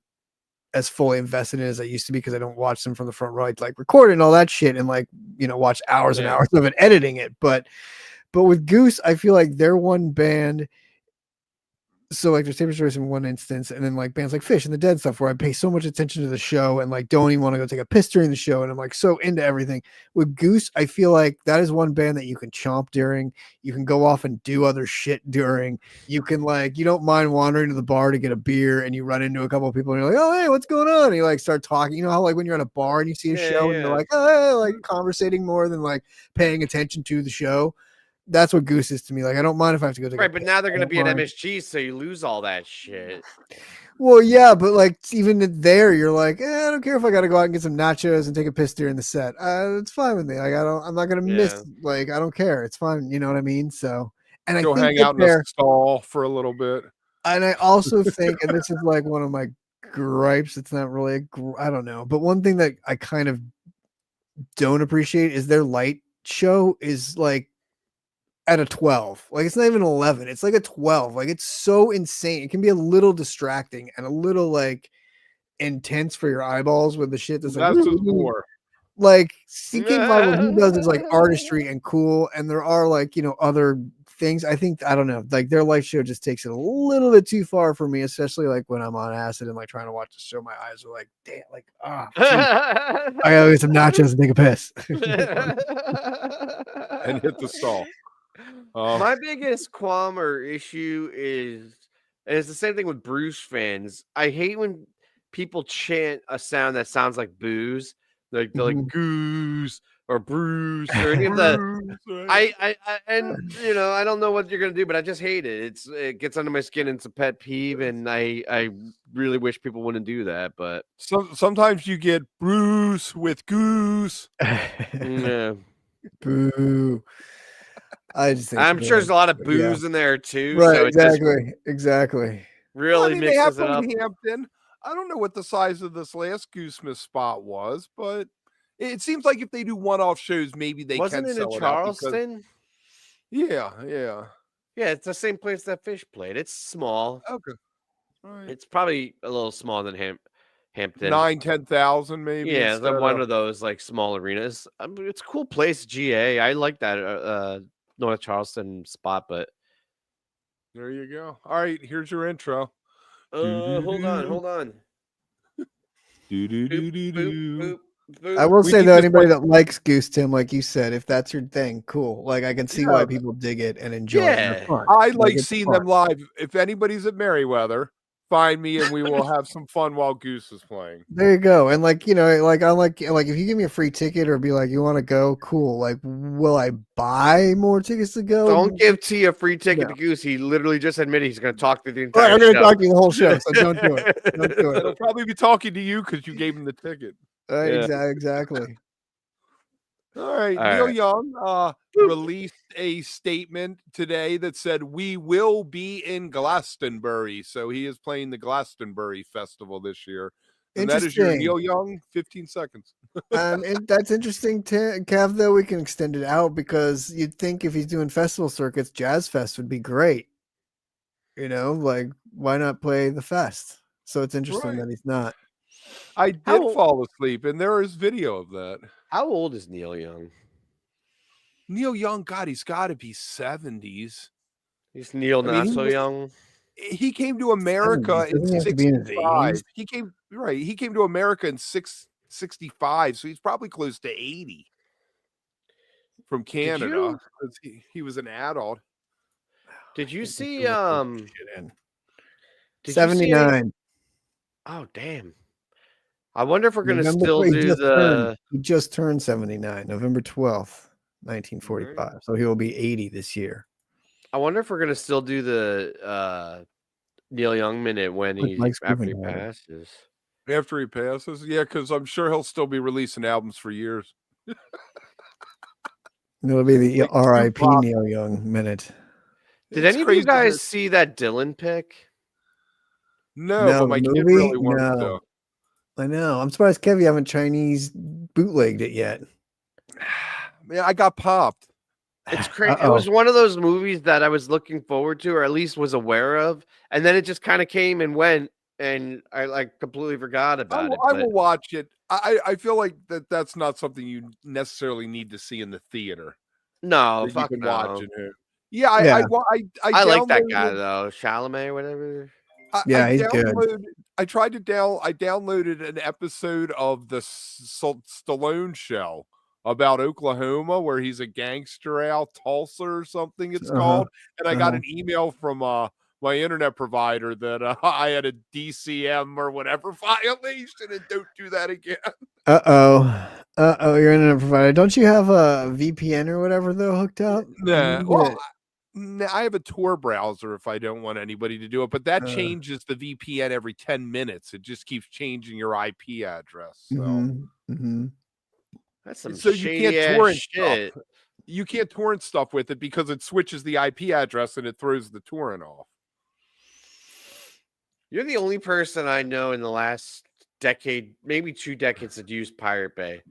as fully invested in as I used to be because I don't watch them from the front row. I'd like record and all that shit and like, watch hours and hours of it editing it. But with Goose, I feel like they're one band. So like there's Table's Choice in one instance, and then like bands like Fish and the Dead stuff where I pay so much attention to the show and like don't even want to go take a piss during the show, and I'm like so into everything. With Goose, I feel like that is one band that you can chomp during, you can go off and do other shit during, you can like, you don't mind wandering to the bar to get a beer and you run into a couple of people and you're like, oh hey, what's going on? And you like start talking. You know how like when you're at a bar and you see a show and you're like, oh hey, like conversating more than like paying attention to the show. That's what Goose is to me. Like, I don't mind if I have to go take right, but now they're going to be at MSG, so you lose all that shit. Well, yeah, but like even there, you're like, I don't care if I got to go out and get some nachos and take a piss during the set. It's fine with me. Like, I'm not gonna miss. Like, I don't care. It's fine. You know what I mean? So, and go I think hang out in a stall for a little bit. And I also think, and this is like one of my gripes. It's not really, I don't know, but one thing that I kind of don't appreciate is their light show is like at a 12. Like it's not even 11, it's like a 12. Like it's so insane. It can be a little distracting and a little like intense for your eyeballs with the shit that's like more like CK5, what he does is like artistry and cool, and there are like other things. I think, I don't know, like their light show just takes it a little bit too far for me, especially like when I'm on acid and like trying to watch the show. My eyes are like, damn, like I gotta get some nachos and take a piss and hit the stall. My biggest qualm or issue is, and it's the same thing with Bruce fans. I hate when people chant a sound that sounds like booze, like they're like Goose or Bruce or any of the. I don't know what you're gonna do, but I just hate it. It gets under my skin and it's a pet peeve, and I really wish people wouldn't do that. But sometimes you get Bruce with Goose. Yeah. Boo. I just think I'm sure there's a lot of booze in there too. Right, so exactly. Really they have mixes it up. Hampton. I don't know what the size of this last Goosemas spot was, but it seems like if they do one-off shows, maybe they Wasn't can it sell in it out because- Charleston? Yeah. Yeah, it's the same place that Fish played. It's small. Okay. All right. It's probably a little smaller than Hampton. 9,000-10,000 maybe. Yeah, one of those like small arenas. It's a cool place, GA. I like that North Charleston spot, but there you go. All right, here's your intro. hold on. Do do do do Boop, do. boop, boop. I will We say need though, to anybody play- that likes Goose Tim, like you said, if that's your thing, cool. Like I can see Yeah. why people dig it and enjoy it. And they're Yeah. fun. I like it's seeing fun. them live. If anybody's at Merriweather, find me and we will have some fun while Goose is playing. There you go. And like, you know, like I like if you give me a free ticket or be like, you want to go, cool. Like, will I buy more tickets to go? Don't give T a free ticket No. to Goose. He literally just admitted he's going to talk through the All right, entire I'm gonna show. talk to you the whole show, so don't do it. Don't do And he'll it. probably be talking to you because you gave him the ticket. Yeah. Exactly. All right. All Neil right. Young released a statement today that said, "We will be in Glastonbury." So he is playing the Glastonbury Festival this year. And that is your Interesting. Neil Young 15 seconds. And that's interesting, Kev. Though we can extend it out because you'd think if he's doing festival circuits, JazzFest would be great. You know, like why not play the fest? So it's interesting Right. that he's not. I did How- fall asleep, and there is video of that. How old is Neil Young? Neil Young, God, he's got to be 70s. He's Neil I mean, not he so was- young. He came to America 70s. in Doesn't he have to be in his 65. 80s? He came to America in 65, so he's probably close to 80 from Canada. you- 'Cause he was an adult. Did you Can't see think of what did shit in. you see 79. Oh damn. I wonder if we're gonna November still he do just the turned- he just turned 79, November 12th, 1945. So he will be 80 this year. I wonder if we're gonna still do the Neil Young minute when Like he Mike's after he moving on it. passes. After he passes, yeah, because I'm sure he'll still be releasing albums for years. It'll be the Like R.I.P. Tupac. Neil Young minute. Did It's any of you crazy guys that- see that Dylan pick? No, No, but my the kid movie? really wants No. I know. I'm surprised, Kev, you haven't Chinese bootlegged it yet. to. Man, I got popped. It's crazy. It Uh-oh. was one of those movies that I was looking forward to, or at least was aware of, and then it just kind of came and went, and I like completely forgot about it. I but- will watch it. I feel like that's not something you necessarily need to see in the theater. No, that you fuck can no. watch in here. Yeah, Yeah. I like that guy downloaded- though, Chalamet or whatever. Yeah, he's good. I downloaded an episode of the Stallone show about Oklahoma where he's a gangster out Tulsa or something it's Uh-huh, called, and I got uh-huh. an email from my internet provider that I had a DCM or whatever violation, and don't do that again. You're internet provider. Don't you have a VPN or whatever though hooked up? Nah, You well, get- I have a Tor browser if I don't want anybody to do it, but that Uh. changes the VPN every 10 minutes. It just keeps changing your IP address. So, Mhm, mhm. That's some So you can't shady ass torrent shit. stuff. You can't torrent stuff with it because it switches the IP address and it throws the torrent off. You're the only person I know in the last decade, maybe 2 decades, that used Pirate Bay.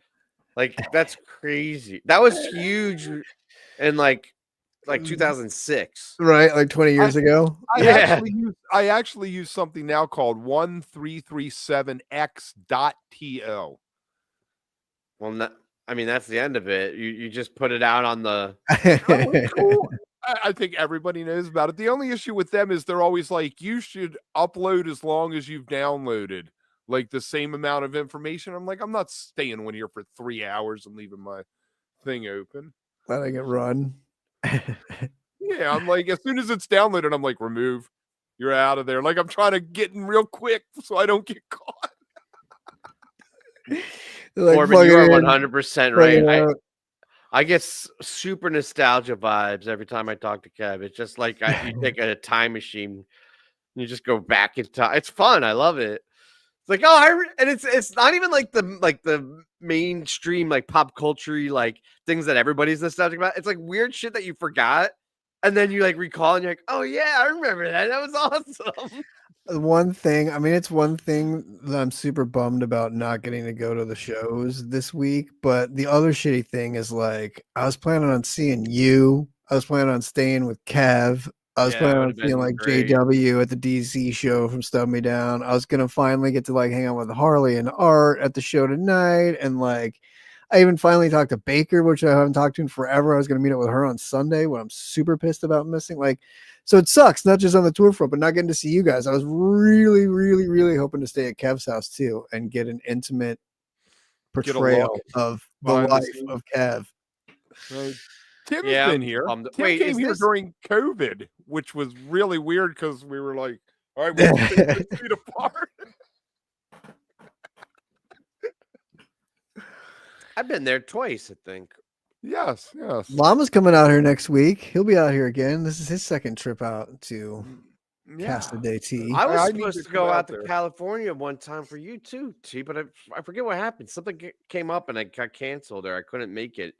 Like that's crazy. That was huge in like 2006. Right, like 20 years ago. Yeah. I actually use something now called 1337x.to. Well, I mean that's the end of it. You just put it out on the. Oh, it's cool. I think everybody knows about it. The only issue with them is they're always like, you should upload as long as you've downloaded, like the same amount of information. I'm like, I'm not staying on here for 3 hours and leaving my thing open. Letting it run. Yeah, I'm like, as soon as it's downloaded, I'm like, remove. You're out of there. Like I'm trying to get in real quick so I don't get caught. Like, Corbin, plug you it are in, 100% plug it right. out. I get super nostalgia vibes every time I talk to Kev. It's just like you take a time machine, and you just go back in time. It's fun. I love it. It's like and it's not even like the mainstream like pop culture like things that everybody's nostalgic about. It's like weird shit that you forgot, and then you like recall, and you're like, oh yeah, I remember that. That was awesome. One thing, I mean, it's one thing that I'm super bummed about not getting to go to the shows this week. But the other shitty thing is like, I was planning on seeing you. I was planning on staying with Kev. I was Yeah, planning that on would've seeing been like great. JW at the DC show from Stub Me Down. I was gonna finally get to like hang out with Harley and Art at the show tonight, and like, I even finally talked to Baker, which I haven't talked to in forever. I was going to meet up with her on Sunday, what I'm super pissed about missing. Like, so it sucks, not just on the tour front, but not getting to see you guys. I was really, really, really hoping to stay at Kev's house too and get an intimate portrayal of the life of Kev. Tim's been here. Tim came here during COVID, which was really weird because we were like, all right, we'll stay 6 feet apart. I've been there twice, I think. Yes. Llama's coming out here next week. He'll be out here again. This is his second trip out to Casa de T. I was supposed to go out to California one time for you too, T, but I forget what happened. Something came up and I got canceled or I couldn't make it.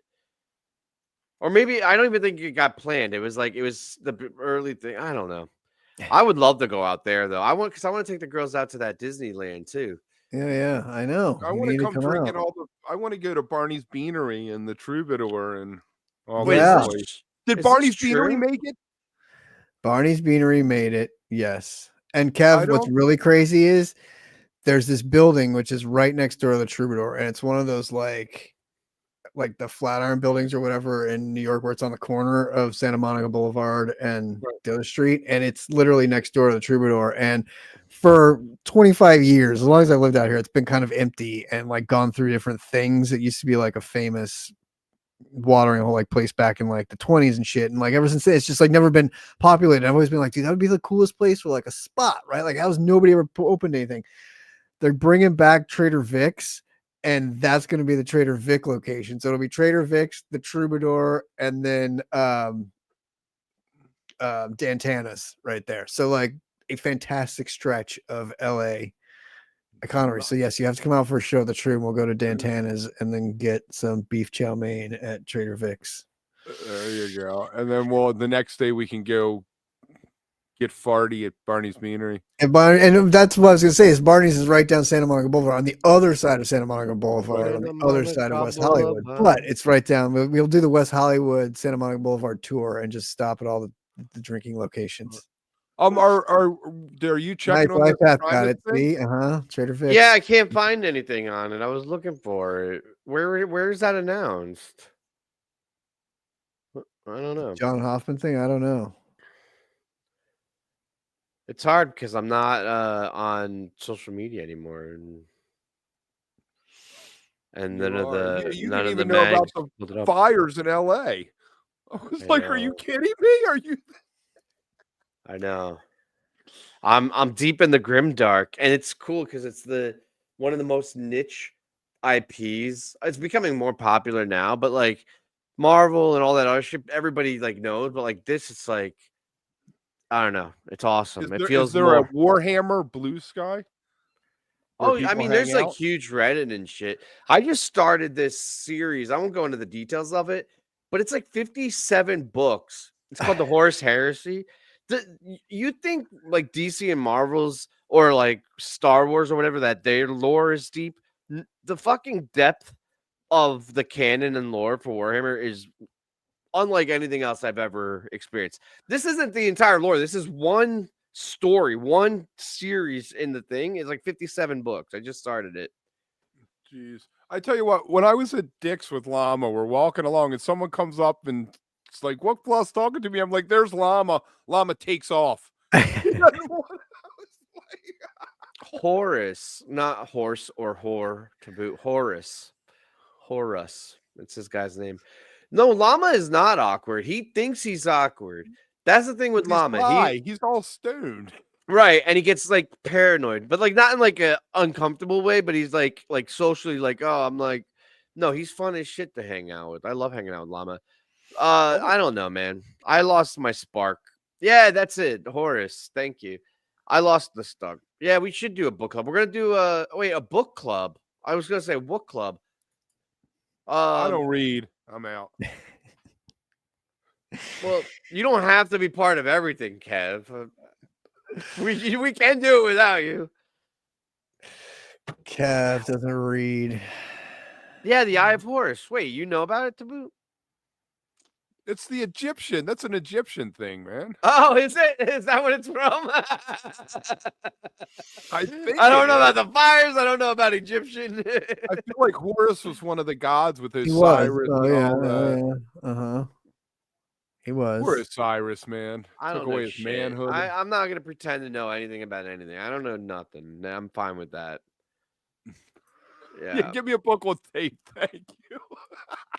Or maybe I don't even think it got planned. It was the early thing. I don't know. I would love to go out there though. I want to take the girls out to that Disneyland too. Yeah, I know. I want to come drinking I want to go to Barney's Beanery and the Troubadour and all that. Did Barney's Beanery make it? Barney's Beanery made it, yes. And Kev, what's really crazy is there's this building which is right next door to the Troubadour, and it's one of those like the Flatiron buildings or whatever in New York, where it's on the corner of Santa Monica Boulevard and the other street, and it's literally next door to the Troubadour. And for 25 years, as long as I've lived out here, it's been kind of empty and like gone through different things. It used to be like a famous watering hole like place back in like the 20s and shit, and like ever since then, it's just like never been populated. I've always been like, dude, that would be the coolest place for like a spot, right? Like, how's nobody ever opened anything? They're bringing back Trader Vic's, and that's going to be the Trader Vic location. So it'll be Trader Vic's, the Troubadour, and then Dantana's right there. So like a fantastic stretch of LA economy. So yes, you have to come out for a show at the True, and we'll go to Dantana's and then get some beef chow mein at Trader Vic's. There you go. And then the next day we can go get farty at Barney's Beanery. And that's what I was going to say is Barney's is right down Santa Monica Boulevard on the other side of Santa Monica Boulevard, on the other side of West Hollywood. But it's right down. We'll do the West Hollywood, Santa Monica Boulevard tour and just stop at all the drinking locations. Are you checking on the path? Got it. See, Trader Vic's. Yeah, I can't find anything on it. I was looking for it. Where is that announced? I don't know. John Hoffman thing. I don't know. It's hard because I'm not on social media anymore, and none of the you none didn't of even the know about mags the fires in LA. I was like, are you kidding me? Are you? I know. I'm deep in the grim dark, and it's cool because it's one of the most niche IPs. It's becoming more popular now, but like Marvel and all that other shit, everybody like knows. But like this, it's like I don't know. It's awesome. It feels. Is there a Warhammer Blue Sky? Oh, I mean, there's like huge Reddit and shit. I just started this series. I won't go into the details of it, but it's like 57 books. It's called The Horus Heresy. You think like DC and Marvel's or like Star Wars or whatever, that their lore is deep? The fucking depth of the canon and lore for Warhammer is unlike anything else I've ever experienced. This isn't the entire lore. This is one story, one series in the thing. It's like 57 books. I just started it. Jeez. I tell you what, when I was at Dick's with Llama, we're walking along and someone comes up and it's like, wook+ talking to me. I'm like, there's Llama. Llama takes off. Horus, not horse or whore to boot. Horus. That's this guy's name. No, Llama is not awkward. He thinks he's awkward. That's the thing with Llama. He's all stoned. Right, and he gets like paranoid, but like not in like a uncomfortable way, but he's like socially like, oh, I'm like, no, he's fun as shit to hang out with. I love hanging out with Llama. I don't know, man. I lost my spark. Yeah, that's it. Horus, thank you. I lost the spark. Yeah, we should do a book club. We're gonna do a book club. I was gonna say wook club. I don't read. I'm out. Well, you don't have to be part of everything, Kev. We can do it without you. Kev doesn't read. Yeah, the Eye of Horus. Wait, you know about it, to boot? It's the Egyptian. That's an Egyptian thing, man. Oh, is it? Is that what it's from? I think I don't it know is. about the fires. I don't know about Egyptian. I feel like Horus was one of the gods with He was. Osiris Oh and yeah. all that. Oh, yeah. Uh-huh. He was. Poor Osiris, man. I Took don't know away his shit. manhood. I'm not gonna pretend to know anything about anything. I don't know nothing. I'm fine with that. Yeah, Yeah. give me a book with tape. Thank you.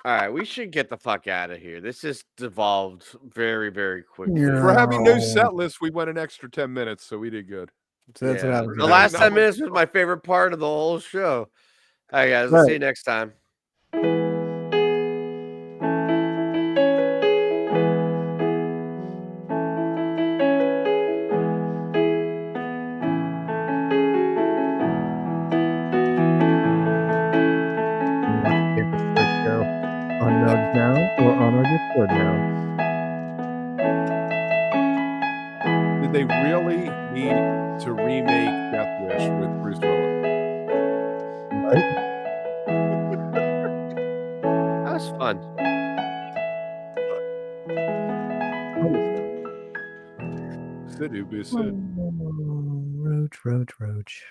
All right, we should get the fuck out of here. This just devolved very, very quickly. Yeah. For having no No. set list, we went an extra 10 minutes, so we did good. So that's what Yeah, happens. the when last No 10 one- minutes was my favorite part of the whole show. All right, guys. I'll see you next time. Paper Strip Show on Nugs now or on our Discord now. Did they really need to remake Death Wish with Bruce Willis? Right? That was fun. Sid. Roach.